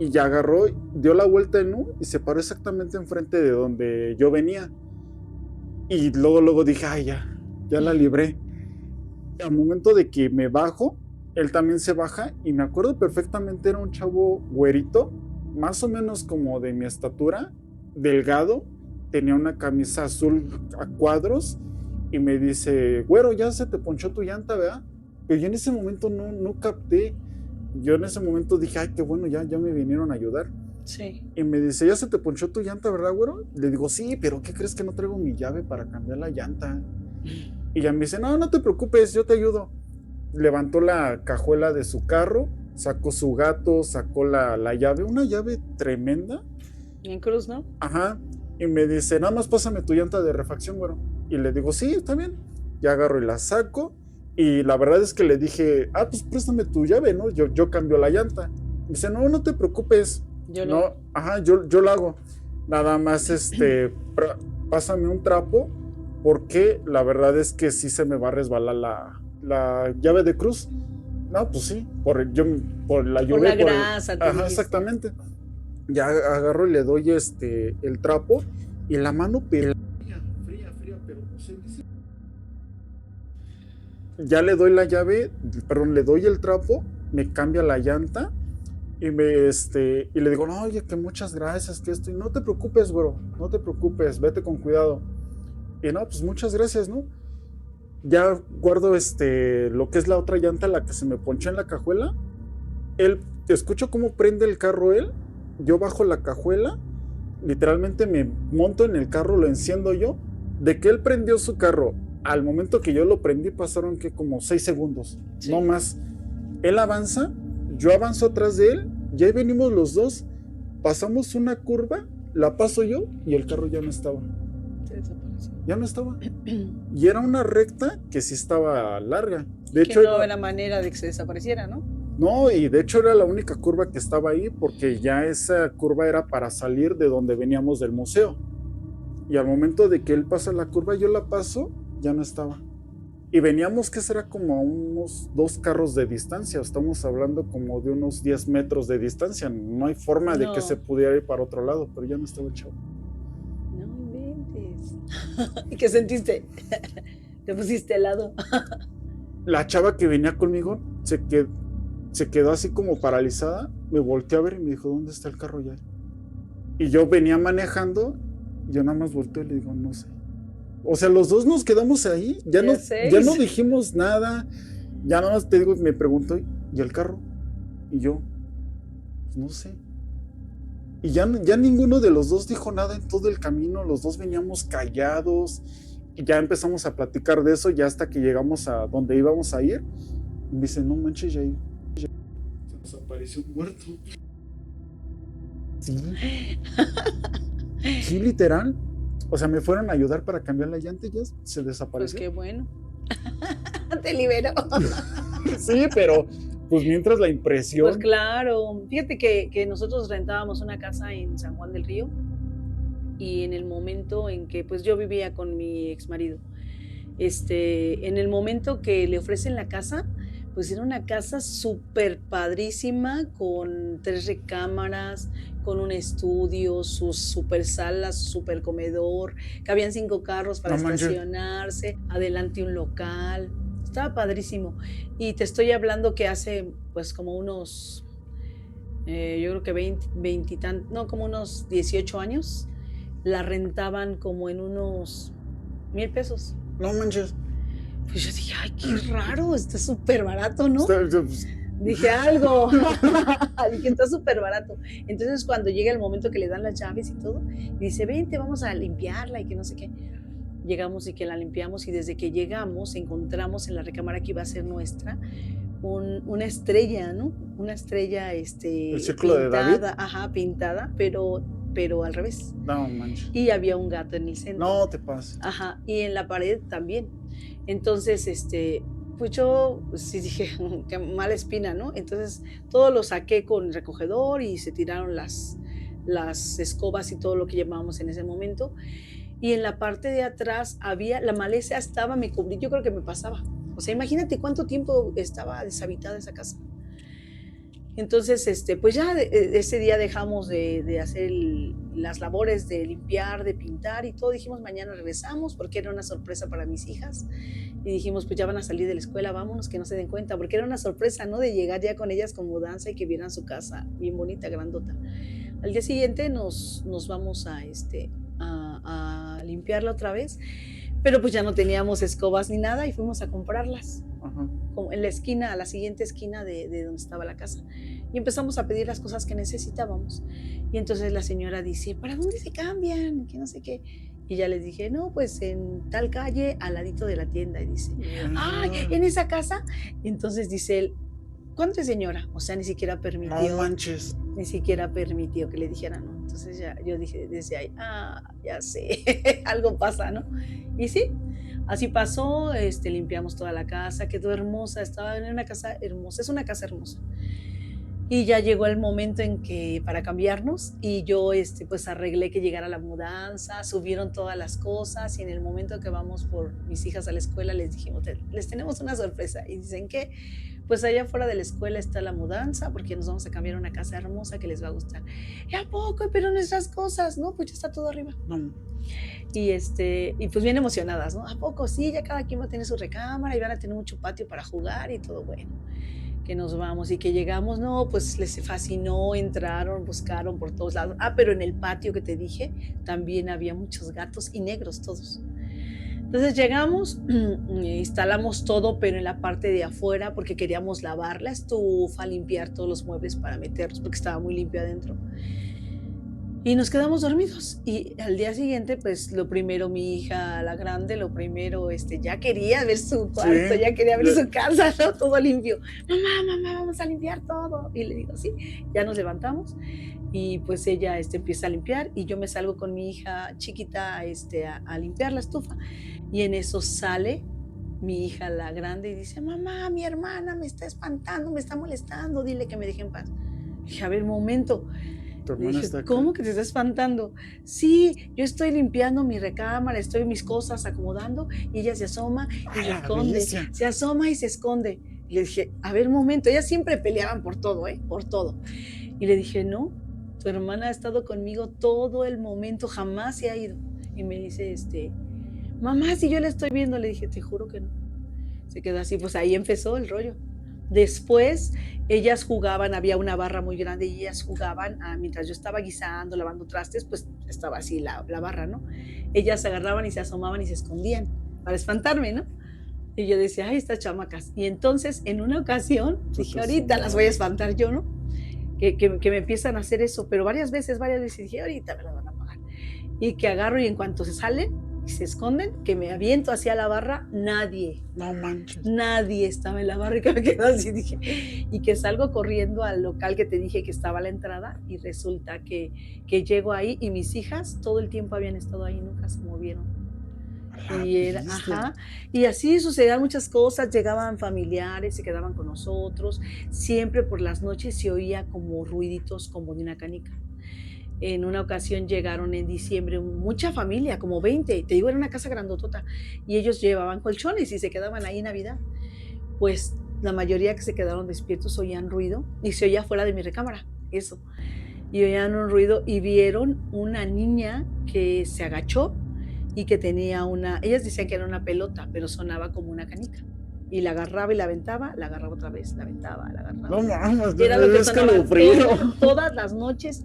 y ya agarró, dio la vuelta en U y se paró exactamente enfrente de donde yo venía. Y luego dije, ay, ya la libré. Al momento de que me bajo, él también se baja, y me acuerdo perfectamente, era un chavo güerito, más o menos como de mi estatura, delgado, tenía una camisa azul a cuadros, y me dice, güero, ya se te ponchó tu llanta, ¿verdad? Pero yo en ese momento no capté. Yo en ese momento dije, ay, qué bueno, ya me vinieron a ayudar. Sí. Y me dice, ya se te ponchó tu llanta, ¿verdad, güero? Le digo, sí, pero ¿qué crees que no traigo mi llave para cambiar la llanta? Y ya me dice, no te preocupes, yo te ayudo. Levantó la cajuela de su carro, sacó su gato, sacó la llave, una llave tremenda. En cruz, ¿no? Ajá. Y me dice, nada más pásame tu llanta de refacción, güero. Y le digo, sí, está bien. Ya agarro y la saco. Y la verdad es que le dije, pues préstame tu llave, ¿no? Yo cambio la llanta. Me dice, no te preocupes. Yo lo hago. Nada más, pásame un trapo, porque la verdad es que sí se me va a resbalar la llave de cruz. No, pues sí, por la lluvia. Por la grasa. Ajá, exactamente. Ya agarro y le doy el trapo, y la mano fría, pero ya le doy la llave, le doy el trapo, me cambia la llanta, y y le digo, no, oye, que muchas gracias, que esto, y no te preocupes, bro, no te preocupes, vete con cuidado. Y no, pues muchas gracias, ¿no? Ya guardo lo que es la otra llanta, la que se me ponchó en la cajuela. Escucho cómo prende el carro él. Yo bajo la cajuela, literalmente me monto en el carro, lo enciendo yo. De que él prendió su carro al momento que yo lo prendí pasaron que como 6 segundos, Sí. no más. Él avanza, yo avanzo atrás de él, y ahí venimos los dos, pasamos una curva, la paso yo y el carro ya no estaba. Se desapareció. Ya no estaba. Y era una recta que sí estaba larga. De Que hecho, no era manera de que se desapareciera, ¿no? no, y de hecho era la única curva que estaba ahí porque ya esa curva era para salir de donde veníamos del museo. Y al momento de que él pasa la curva, yo la paso, ya no estaba. Y veníamos que será como a unos 2 carros de distancia, estamos hablando como de unos 10 metros de distancia. No hay forma de que No. se pudiera ir para otro lado, pero ya no estaba el chavo. No inventes. ¿Y qué sentiste? Te pusiste helado. La chava que venía conmigo se quedó así como paralizada, me volteó a ver y me dijo, ¿dónde está el carro ya? Y yo venía manejando, yo nada más volteé y le digo, no sé. O sea, los dos nos quedamos ahí, ya no dijimos nada, ya nada más te digo, me preguntó, ¿y el carro? Y yo, pues no sé. Y ya ninguno de los dos dijo nada en todo el camino, los dos veníamos callados, y ya empezamos a platicar de eso, ya hasta que llegamos a donde íbamos a ir, y me dice, no manches, ya se nos apareció un muerto. Sí. Sí, literal. O sea, me fueron a ayudar para cambiar la llanta y ya se Pues desapareció. qué bueno. Te liberó. Sí, pero pues mientras la impresión. Pues claro. Fíjate que nosotros rentábamos una casa en San Juan del Río y en el momento en que pues yo vivía con mi exmarido, en el momento que le ofrecen la casa, pues era una casa súper padrísima, con 3 recámaras, con un estudio, sus super salas, super comedor, cabían 5 carros para estacionarse, adelante un local, estaba padrísimo. Y te estoy hablando que hace pues como unos, yo creo que 20 no, como unos 18 años, la rentaban como en unos 1,000 pesos. No manches. Pues yo dije, ay, qué raro, está súper barato, ¿no? Pues, Dije algo, dije, está súper barato. Entonces cuando llega el momento que le dan las llaves y todo, y dice, vente, vamos a limpiarla y que no sé qué. Llegamos y que la limpiamos y desde que llegamos encontramos en la recámara que iba a ser nuestra una estrella, ¿no? Una estrella ¿El círculo pintada, de David? Ajá, pintada, pero al revés. No manches. Y había un gato en el centro. No te pases. Ajá, y en la pared también. Entonces, pues yo sí dije, qué mala espina, ¿no? Entonces todo lo saqué con el recogedor y se tiraron las escobas y todo lo que llevábamos en ese momento. Y en la parte de atrás la maleza estaba, me cubrí, yo creo que me pasaba. O sea, imagínate cuánto tiempo estaba deshabitada esa casa. Entonces, pues ya ese día dejamos de hacer las labores de limpiar, de pintar y todo. Dijimos, mañana regresamos porque era una sorpresa para mis hijas. Y dijimos, pues ya van a salir de la escuela, vámonos, que no se den cuenta, porque era una sorpresa, ¿no? De llegar ya con ellas con mudanza y que vieran su casa bien bonita, grandota. Al día siguiente nos vamos a limpiarla otra vez, pero pues ya no teníamos escobas ni nada y fuimos a comprarlas. Ajá. Como en la esquina, a la siguiente esquina de donde estaba la casa. Y empezamos a pedir las cosas que necesitábamos. Y entonces la señora dice, ¿para dónde se cambian? Que no sé qué. Y ya les dije, no, pues en tal calle, al ladito de la tienda. Y dice, ¡ay, en esa casa! Y entonces dice él, ¿cuánto es, señora? O sea, ni siquiera permitió. No manches. Ni siquiera permitió que le dijera no. Entonces ya yo dije desde ahí, ya sé, algo pasa, ¿no? Y sí, así pasó, limpiamos toda la casa, quedó hermosa, estaba en una casa hermosa, es una casa hermosa. Y ya llegó el momento en que para cambiarnos y yo pues arreglé que llegara la mudanza, subieron todas las cosas y en el momento que vamos por mis hijas a la escuela les dijimos, les tenemos una sorpresa. Y dicen que pues allá afuera de la escuela está la mudanza porque nos vamos a cambiar a una casa hermosa que les va a gustar. ¿Y a poco? Pero nuestras cosas, ¿no? Pues ya está todo arriba. No. Y pues bien emocionadas, ¿no? ¿A poco? Sí, ya cada quien va a tener su recámara y van a tener mucho patio para jugar y todo bueno. Que nos vamos y que llegamos, no, pues les fascinó, entraron, buscaron por todos lados. Pero en el patio que te dije también había muchos gatos y negros todos. Entonces llegamos, instalamos todo, pero en la parte de afuera porque queríamos lavar la estufa, limpiar todos los muebles para meterlos porque estaba muy limpio adentro. Y nos quedamos dormidos. Y al día siguiente, pues lo primero, mi hija, la grande, lo primero, ya quería ver su Sí, cuarto, ya quería ver ya su casa, ¿no? Todo limpio. Mamá, mamá, vamos a limpiar todo. Y le digo, sí, ya nos levantamos. Y pues ella empieza a limpiar y yo me salgo con mi hija chiquita a limpiar la estufa. Y en eso sale mi hija, la grande, y dice, mamá, mi hermana me está espantando, me está molestando, dile que me deje en paz. Dije, a ver, un momento. tu Le hermana dije, está acá. ¿cómo que te está espantando? Sí, yo estoy limpiando mi recámara, estoy mis cosas acomodando y ella se asoma y A se la esconde, bestia. se asoma y se esconde. Y le dije, a ver, un momento, ellas siempre peleaban por todo, por todo. Y le dije, no, tu hermana ha estado conmigo todo el momento, jamás se ha ido. Y me dice, mamá, si yo la estoy viendo, le dije, te juro que no. Se quedó así, pues ahí empezó el rollo. Después, ellas jugaban, había una barra muy grande y ellas jugaban, mientras yo estaba guisando, lavando trastes, pues estaba así la barra, ¿no? Ellas se agarraban y se asomaban y se escondían para espantarme, ¿no? Y yo decía, ay, estas chamacas. Y entonces, en una ocasión, dije, ahorita las voy a espantar yo, ¿no? Que me empiezan a hacer eso, pero varias veces dije, ahorita me la van a pagar. Y que agarro y en cuanto se salen y se esconden, que me aviento hacia la barra, nadie No manches. estaba en la barra y que me quedo así, dije, y que salgo corriendo al local que te dije que estaba a la entrada y resulta que llego ahí y mis hijas todo el tiempo habían estado ahí, nunca se movieron. Bestia. Y así sucedían muchas cosas, llegaban familiares, se quedaban con nosotros, siempre por las noches se oía como ruiditos como de una canica. En una ocasión llegaron en diciembre mucha familia, como 20, te digo, era una casa grandotota, y ellos llevaban colchones y se quedaban ahí en Navidad. Pues la mayoría que se quedaron despiertos oían ruido y se oía fuera de mi recámara, eso. Y oían un ruido y vieron una niña que se agachó y que tenía ellas decían que era una pelota, pero sonaba como una canica. Y la agarraba y la aventaba otra vez, la aventaba, la agarraba. No mames, Era lo que es sonaba escalofrío. todas las noches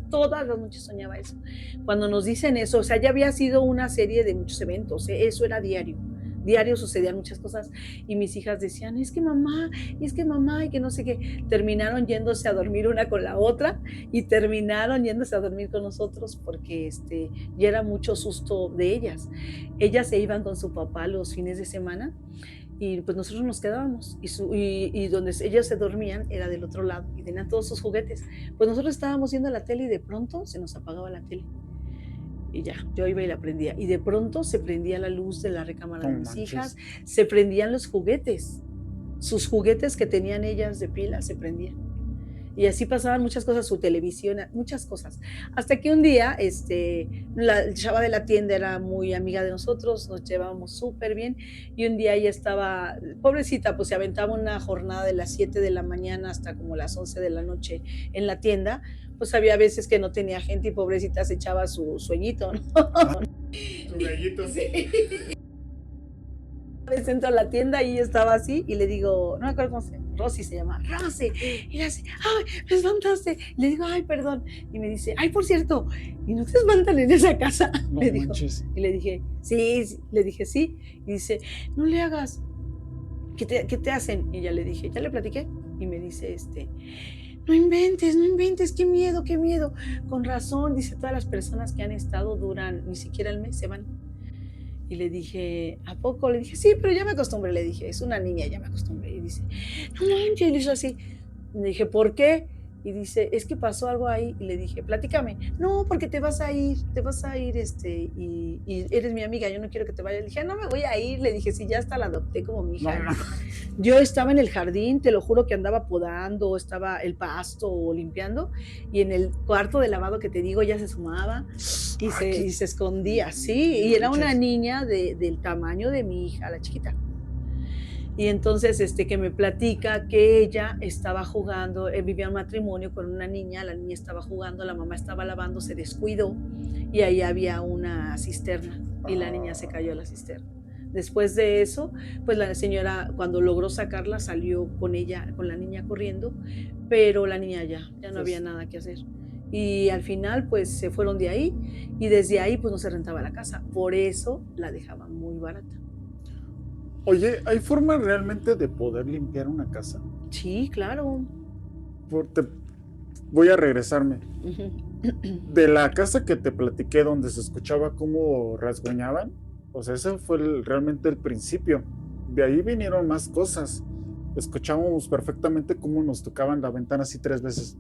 soñaba eso. Cuando nos dicen eso, o sea, ya había sido una serie de muchos eventos, eso era diario. Diario sucedían muchas cosas y mis hijas decían, es que mamá, y que no sé qué. Terminaron yéndose a dormir una con la otra y terminaron yéndose a dormir con nosotros porque ya era mucho susto de ellas. Ellas se iban con su papá los fines de semana y pues nosotros nos quedábamos y donde ellos se dormían era del otro lado y tenían todos sus juguetes. Pues nosotros estábamos viendo la tele y de pronto se nos apagaba la tele. Y ya, yo iba y la prendía. Y de pronto se prendía la luz de la recámara de mis hijas, se prendían los juguetes. Sus juguetes que tenían ellas de pila se prendían. Y así pasaban muchas cosas, su televisión, muchas cosas. Hasta que un día, la chava de la tienda era muy amiga de nosotros, nos llevábamos súper bien. Y un día ella estaba, pobrecita, pues se aventaba una jornada de las 7 de la mañana hasta como las 11 de la noche en la tienda. Pues había veces que no tenía gente y pobrecita se echaba su sueñito, ¿no? Tu gallito. Sí. Entro a la tienda y estaba así y le digo, no me acuerdo cómo se llama, Rosy se llama, Rosy, y le hace, ay, me espantaste, le digo, ay, perdón, y me dice, ay, por cierto, ¿y no te espantan en esa casa? No me dijo, manches. y le dije, sí, y dice, no le hagas, ¿qué te hacen? Y ya le dije, ya le platiqué, y me dice, no inventes, qué miedo, con razón, dice, todas las personas que han estado duran ni siquiera el mes, se van. Y le dije, ¿a poco? Le dije, sí, pero ya me acostumbré, le dije, es una niña, ya me acostumbré. Y dice, no manches, y le hizo así. Le dije, ¿por qué? Y dice, es que pasó algo ahí. Y le dije, platícame. No, porque te vas a ir, y eres mi amiga, yo no quiero que te vayas. Le dije, no me voy a ir. Le dije, sí, ya hasta la adopté como mi hija. No. Yo estaba en el jardín, te lo juro que andaba podando, estaba el pasto o limpiando, y en el cuarto de lavado que te digo, ya se sumaba y se escondía, sí, y era una niña del tamaño de mi hija, la chiquita. Y entonces que me platica que ella estaba jugando, vivía un matrimonio con una niña, la niña estaba jugando, la mamá estaba lavando, se descuidó y ahí había una cisterna y la niña se cayó a la cisterna. Después de eso, pues la señora cuando logró sacarla salió con ella, con la niña corriendo, pero la niña ya no había nada que hacer. Y al final pues se fueron de ahí y desde ahí pues no se rentaba la casa, por eso la dejaban muy barata. Oye, ¿hay forma realmente de poder limpiar una casa? Sí, claro. Voy a regresarme. De la casa que te platiqué donde se escuchaba cómo rasguñaban, o sea, ese fue realmente el principio. De ahí vinieron más cosas. Escuchábamos perfectamente cómo nos tocaban la ventana así 3 veces.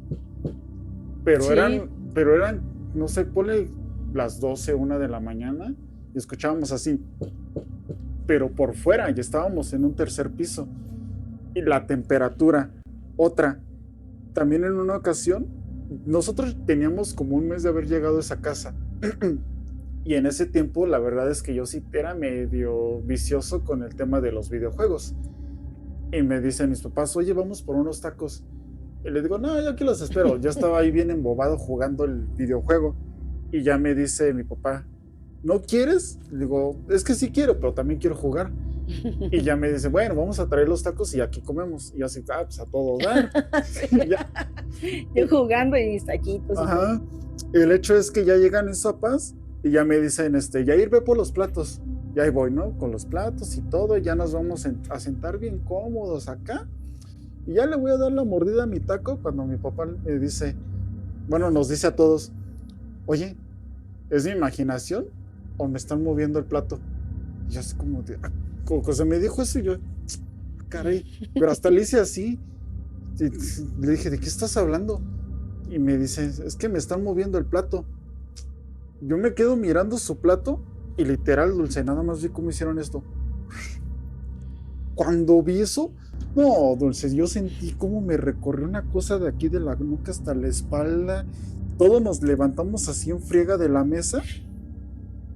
Pero Sí, eran, no sé, ponle las 12, 1 de la mañana y escuchábamos así. Pero por fuera, ya estábamos en un tercer piso. Y la temperatura, otra. También en una ocasión, nosotros teníamos como un mes de haber llegado a esa casa. Y en ese tiempo, la verdad es que yo sí era medio vicioso con el tema de los videojuegos. Y me dicen mis papás, oye, vamos por unos tacos. Y le digo, no, yo aquí los espero. Ya estaba ahí bien embobado jugando el videojuego. Y ya me dice mi papá, ¿no quieres? Le digo, es que sí quiero, pero también quiero jugar. Y ya me dice, bueno, vamos a traer los tacos y aquí comemos. Y yo así, pues a todo dar. Y ya, yo jugando y mis taquitos. ajá. El hecho es que ya llegan en sopas y ya me dicen, Yair, ve por los platos. Y ahí voy, ¿no? Con los platos y todo, y ya nos vamos a sentar bien cómodos acá. Y ya le voy a dar la mordida a mi taco cuando mi papá me dice, bueno, nos dice a todos, oye, ¿es mi imaginación o me están moviendo el plato? Y yo así como de, como que se me dijo eso y yo, caray, pero hasta le hice así. Y le dije, ¿de qué estás hablando? Y me dice, es que me están moviendo el plato. Yo me quedo mirando su plato y literal, Dulce, nada más vi cómo hicieron esto. Cuando vi eso, no, Dulce, yo sentí como me recorrió una cosa de aquí de la nuca hasta la espalda. Todos nos levantamos así en friega de la mesa.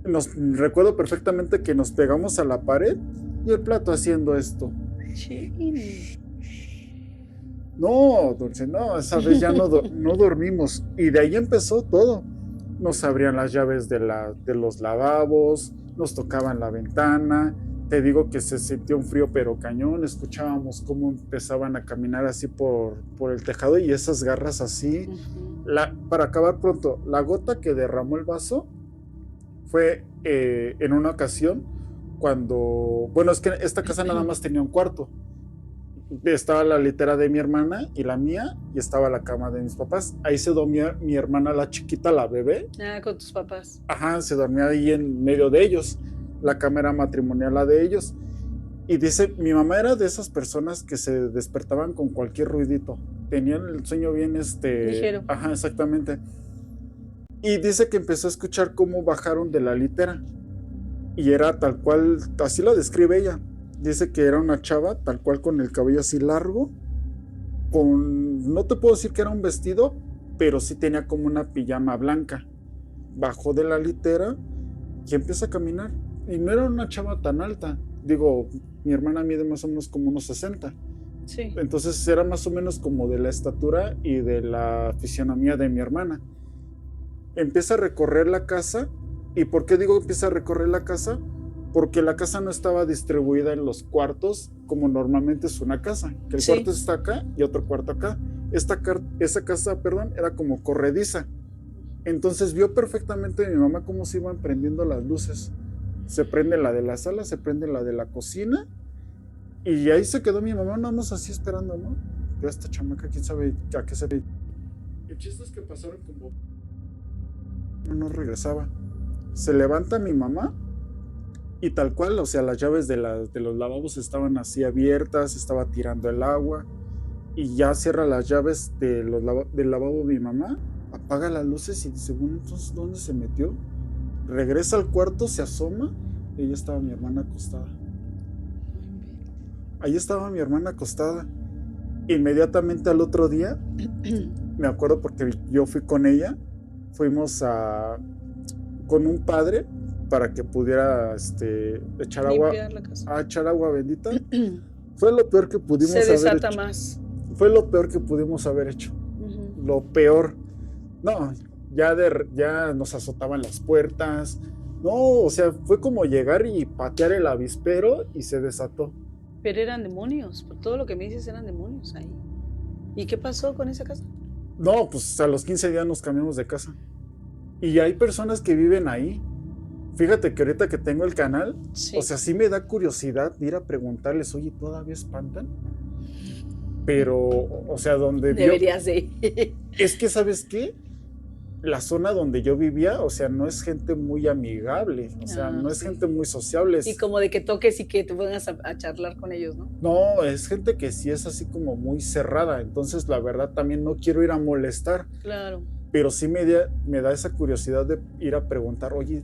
Recuerdo perfectamente que nos pegamos a la pared y el plato haciendo esto. Chin. No, Dulce, no, esa vez ya no dormimos. Y de ahí empezó todo. Nos abrían las llaves de los lavabos, nos tocaban la ventana. Te digo que se sentía un frío pero cañón. Escuchábamos cómo empezaban a caminar así por el tejado y esas garras así. Para acabar pronto, la gota que derramó el vaso fue en una ocasión cuando, bueno, es que esta casa nada más tenía un cuarto. Estaba la litera de mi hermana y la mía, y estaba la cama de mis papás. Ahí se dormía mi hermana, la chiquita, la bebé. Con tus papás. Ajá, se dormía ahí en medio de ellos. La cama era matrimonial, la de ellos. Y dice, mi mamá era de esas personas que se despertaban con cualquier ruidito. Tenían el sueño bien, ligero. Ajá, exactamente. Y dice que empezó a escuchar cómo bajaron de la litera. Y era tal cual, así lo describe ella. Dice que era una chava, tal cual, con el cabello así largo, no te puedo decir que era un vestido, pero sí tenía como una pijama blanca. Bajó de la litera y empieza a caminar. Y no era una chava tan alta. Digo, mi hermana mide más o menos como unos 60. Sí. Entonces era más o menos como de la estatura y de la fisionomía de mi hermana. Empieza a recorrer la casa. ¿Y por qué digo empieza a recorrer la casa? Porque la casa no estaba distribuida en los cuartos como normalmente es una casa, que el cuarto está acá y otro cuarto acá. Esa casa, perdón, era como corrediza. Entonces vio perfectamente mi mamá cómo se iban prendiendo las luces. Se prende la de la sala, se prende la de la cocina, y ahí se quedó mi mamá nada más así esperando, ¿no? Pero esta chamaca, quién sabe a qué se ve. El chiste es que pasaron como... No regresaba. Se levanta mi mamá y tal cual, o sea, las llaves de los lavabos estaban así abiertas, estaba tirando el agua, y ya cierra las llaves del lavabo de mi mamá, apaga las luces y dice, bueno, entonces, ¿dónde se metió? Regresa al cuarto, se asoma, y ahí estaba mi hermana acostada. Ahí estaba mi hermana acostada. Inmediatamente al otro día, me acuerdo porque yo fui con ella, fuimos con un padre para que pudiera echar agua bendita. Fue lo peor que pudimos haber hecho. Se desata más. Fue lo peor que pudimos haber hecho. Lo peor. No, ya nos azotaban las puertas. No, o sea, fue como llegar y patear el avispero y se desató. Pero eran demonios, por todo lo que me dices eran demonios ahí. ¿Y qué pasó con esa casa? No, pues a los 15 días nos cambiamos de casa. Y hay personas que viven ahí. Fíjate que ahorita que tengo el canal, sí. O sea, sí me da curiosidad de ir a preguntarles, oye, ¿todavía espantan? Pero, o sea, donde... Deberías de... Es que, ¿sabes qué? la zona donde yo vivía, o sea, no es gente muy amigable, o sea, no es Sí. gente muy sociable. Y como de que toques y que te pongas a charlar con ellos, ¿no? No, es gente que sí es así como muy cerrada, entonces la verdad también no quiero ir a molestar, Claro. pero sí me da esa curiosidad de ir a preguntar, oye,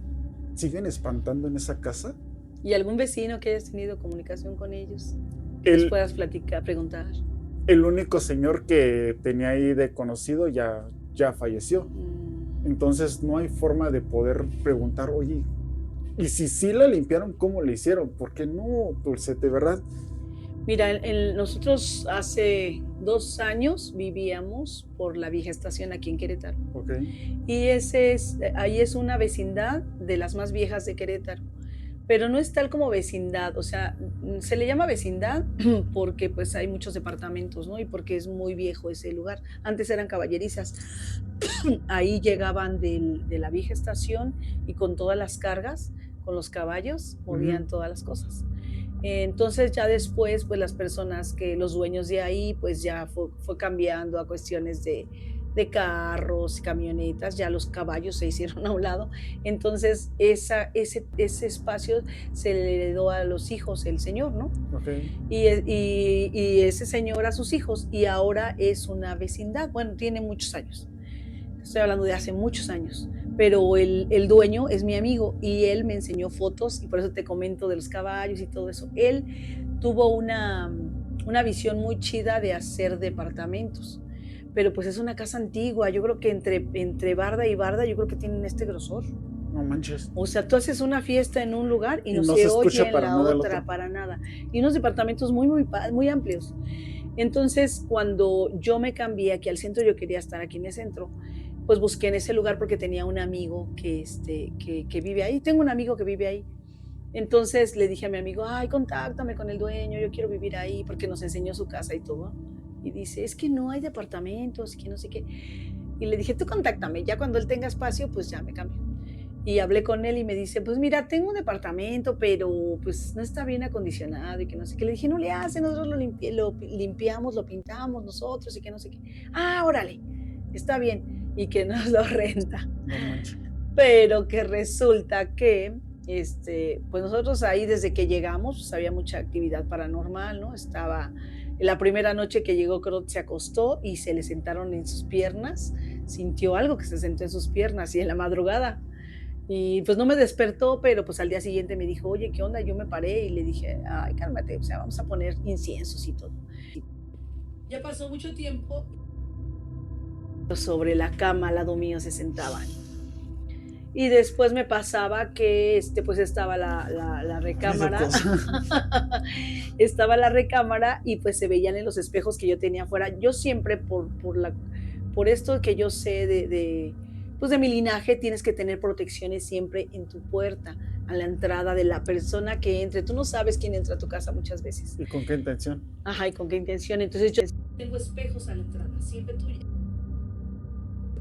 ¿siguen espantando en esa casa? ¿Y algún vecino que hayas tenido comunicación con ellos? Que les El, puedas platicar, preguntar. el único señor que tenía ahí de conocido ya falleció, entonces no hay forma de poder preguntar, oye, y si sí la limpiaron, ¿cómo le hicieron? Porque no, Dulce, de verdad. Mira, nosotros hace 2 años vivíamos por la vieja estación aquí en Querétaro. Ok. Y ahí es una vecindad de las más viejas de Querétaro. Pero no es tal como vecindad, o sea, se le llama vecindad porque pues hay muchos departamentos, ¿no? Y porque es muy viejo ese lugar. Antes eran caballerizas. Ahí llegaban de la vieja estación y con todas las cargas, con los caballos, movían todas las cosas. Entonces ya después, pues las personas los dueños de ahí, pues ya fue cambiando a cuestiones de carros, camionetas, ya los caballos se hicieron a un lado. Entonces ese espacio se le heredó a los hijos, el señor, ¿no? Okay. Y ese señor a sus hijos, y ahora es una vecindad, bueno, tiene muchos años. Estoy hablando de hace muchos años, pero el dueño es mi amigo y él me enseñó fotos y por eso te comento de los caballos y todo eso. Él tuvo una visión muy chida de hacer departamentos, pero pues es una casa antigua, yo creo que entre barda y barda yo creo que tienen este grosor. No manches. O sea, tú haces una fiesta en un lugar y no no se oye escucha en para la nada otra, para nada. Y unos departamentos muy amplios. Entonces, cuando yo me cambié aquí al centro, yo quería estar aquí en el centro, pues busqué en ese lugar porque tenía un amigo que vive ahí. Tengo un amigo que vive ahí. Entonces le dije a mi amigo, ay, contáctame con el dueño, yo quiero vivir ahí, porque nos enseñó su casa y todo. Y dice, es que no hay departamentos, que no sé qué. Y le dije, tú contáctame, ya cuando él tenga espacio, pues ya me cambio. Y hablé con él y me dice, pues mira, tengo un departamento, pero pues no está bien acondicionado y que no sé qué. Le dije, no le hace, nosotros lo limpiamos, lo pintamos nosotros y que no sé qué. Ah, órale, está bien. Y que nos lo renta. No manches. Pero que resulta que, pues nosotros ahí desde que llegamos, pues había mucha actividad paranormal, ¿no? Estaba, la primera noche que llegó, creo que se acostó y se le sentaron en sus piernas, sintió algo que se sentó en sus piernas y en la madrugada. Y pues no me despertó, pero pues al día siguiente me dijo, oye, ¿qué onda? Yo me paré y le dije, ay, cálmate, o sea, vamos a poner inciensos y todo. Ya pasó mucho tiempo. Sobre la cama al lado mío se sentaban. Y después me pasaba que pues estaba la recámara. Estaba la recámara y pues se veían en los espejos que yo tenía afuera. Yo siempre, por esto que yo sé pues de mi linaje, tienes que tener protecciones siempre en tu puerta, a la entrada de la persona que entre. Tú no sabes quién entra a tu casa muchas veces. ¿Y con qué intención? Ajá, ¿y con qué intención? Entonces yo tengo espejos a la entrada, siempre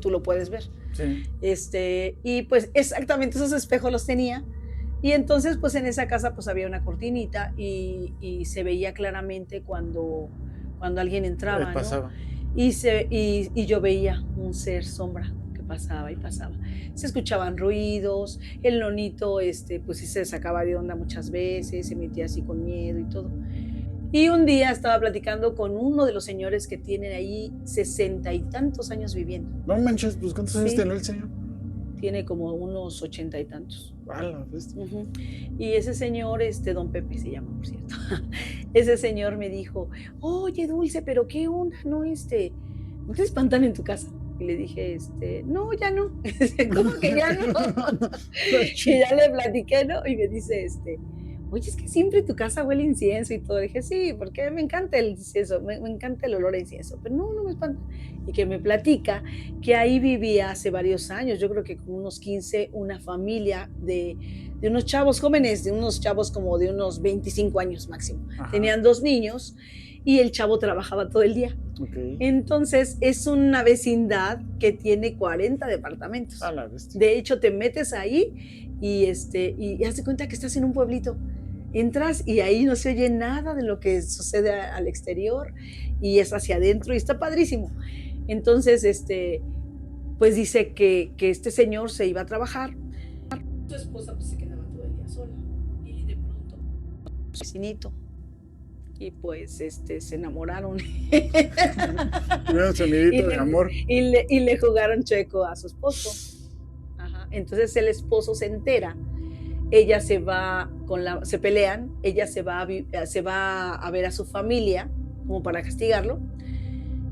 tú lo puedes ver. Sí. Y pues exactamente esos espejos los tenía. Y entonces pues en esa casa pues había una cortinita y se veía claramente cuando alguien entraba, pasaba. ¿no? Y yo veía un ser sombra que pasaba y pasaba. Se escuchaban ruidos, el nonito pues sí se sacaba de onda muchas veces, se metía así con miedo y todo. Y un día estaba platicando con uno de los señores que tienen ahí 60 y tantos años viviendo. No manches, pues ¿cuántos años tiene el señor? Tiene como unos 80 y tantos. Uh-huh. Y ese señor, don Pepe se llama, por cierto. Ese señor me dijo, oye, Dulce, pero qué onda, ¿no? ¿No te espantan en tu casa? Y le dije, no, ya no. ¿Cómo que ya no? Y ya le platiqué, ¿no? Y me dice, oye, es que siempre tu casa huele a incienso y todo. Le dije, sí, porque me encanta el incienso, me encanta el olor a incienso, pero no me espanta. Y que me platica que ahí vivía hace varios años, yo creo que con unos 15, una familia de unos chavos jóvenes, de unos chavos como de unos 25 años máximo. Ajá. Tenían 2 niños y el chavo trabajaba todo el día. Okay. Entonces es una vecindad que tiene 40 departamentos. De hecho, te metes ahí y haz de cuenta que estás en un pueblito. Entras y ahí no se oye nada de lo que sucede al exterior y es hacia adentro y está padrísimo. Entonces, pues dice que este señor se iba a trabajar. Su esposa pues se quedaba todo el día sola y de pronto su vecinito y pues se enamoraron Tuvieron un sonidito de amor. y le jugaron chueco a su esposo. Ajá. Entonces el esposo se entera, ella se va se pelean, ella se va a ver a su familia como para castigarlo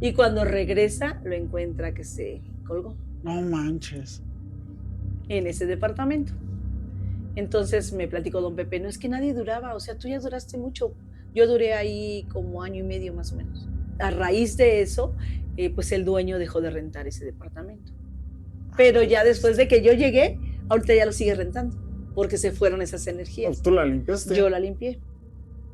y cuando regresa lo encuentra que se colgó No manches. en ese departamento. Entonces me platicó don Pepe, no es que nadie duraba, o sea, tú ya duraste mucho. Yo duré ahí como año y medio más o menos. A raíz de eso, pues el dueño dejó de rentar ese departamento. Pero ya después de que yo llegué, ahorita ya lo sigue rentando, porque se fueron esas energías. ¿Tú la limpiaste? Yo la limpié.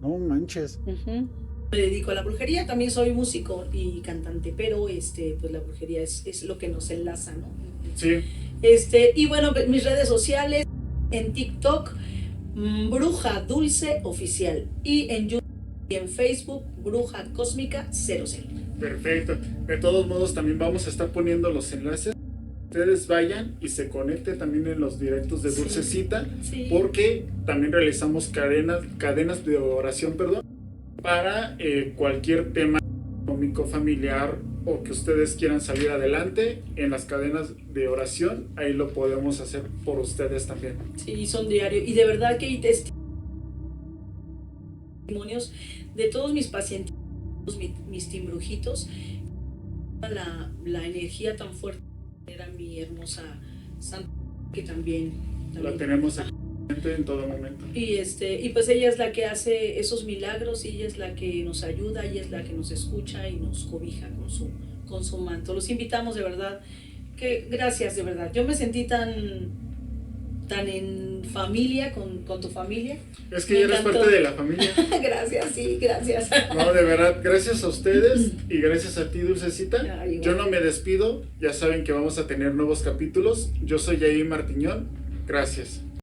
No manches. Me dedico a la brujería, también soy músico y cantante, pero pues la brujería es lo que nos enlaza, ¿no? Sí. Y bueno, mis redes sociales, en TikTok, Bruja Dulce Oficial, y en YouTube y en Facebook, Bruja Cósmica 00. Perfecto. De todos modos, también vamos a estar poniendo los enlaces. Ustedes vayan y se conecten también en los directos de Dulcecita, sí. Porque también realizamos cadenas de oración, para cualquier tema económico, familiar o que ustedes quieran salir adelante. En las cadenas de oración, ahí lo podemos hacer por ustedes también. Sí, son diarios. Y de verdad que hay testimonios de todos mis pacientes, mis timbrujitos, la energía tan fuerte era mi hermosa santa, que también la tenemos aquí en todo momento. Y pues ella es la que hace esos milagros, y ella es la que nos ayuda, ella es la que nos escucha y nos cobija con su manto. Los invitamos de verdad, que gracias de verdad. Yo me sentí tan en familia con tu familia. Es que ya eres parte de la familia. Gracias, sí, gracias. No, de verdad, gracias a ustedes y gracias a ti, Dulcecita. Yo no me despido, ya saben que vamos a tener nuevos capítulos. Yo soy Yair Martiñón, gracias.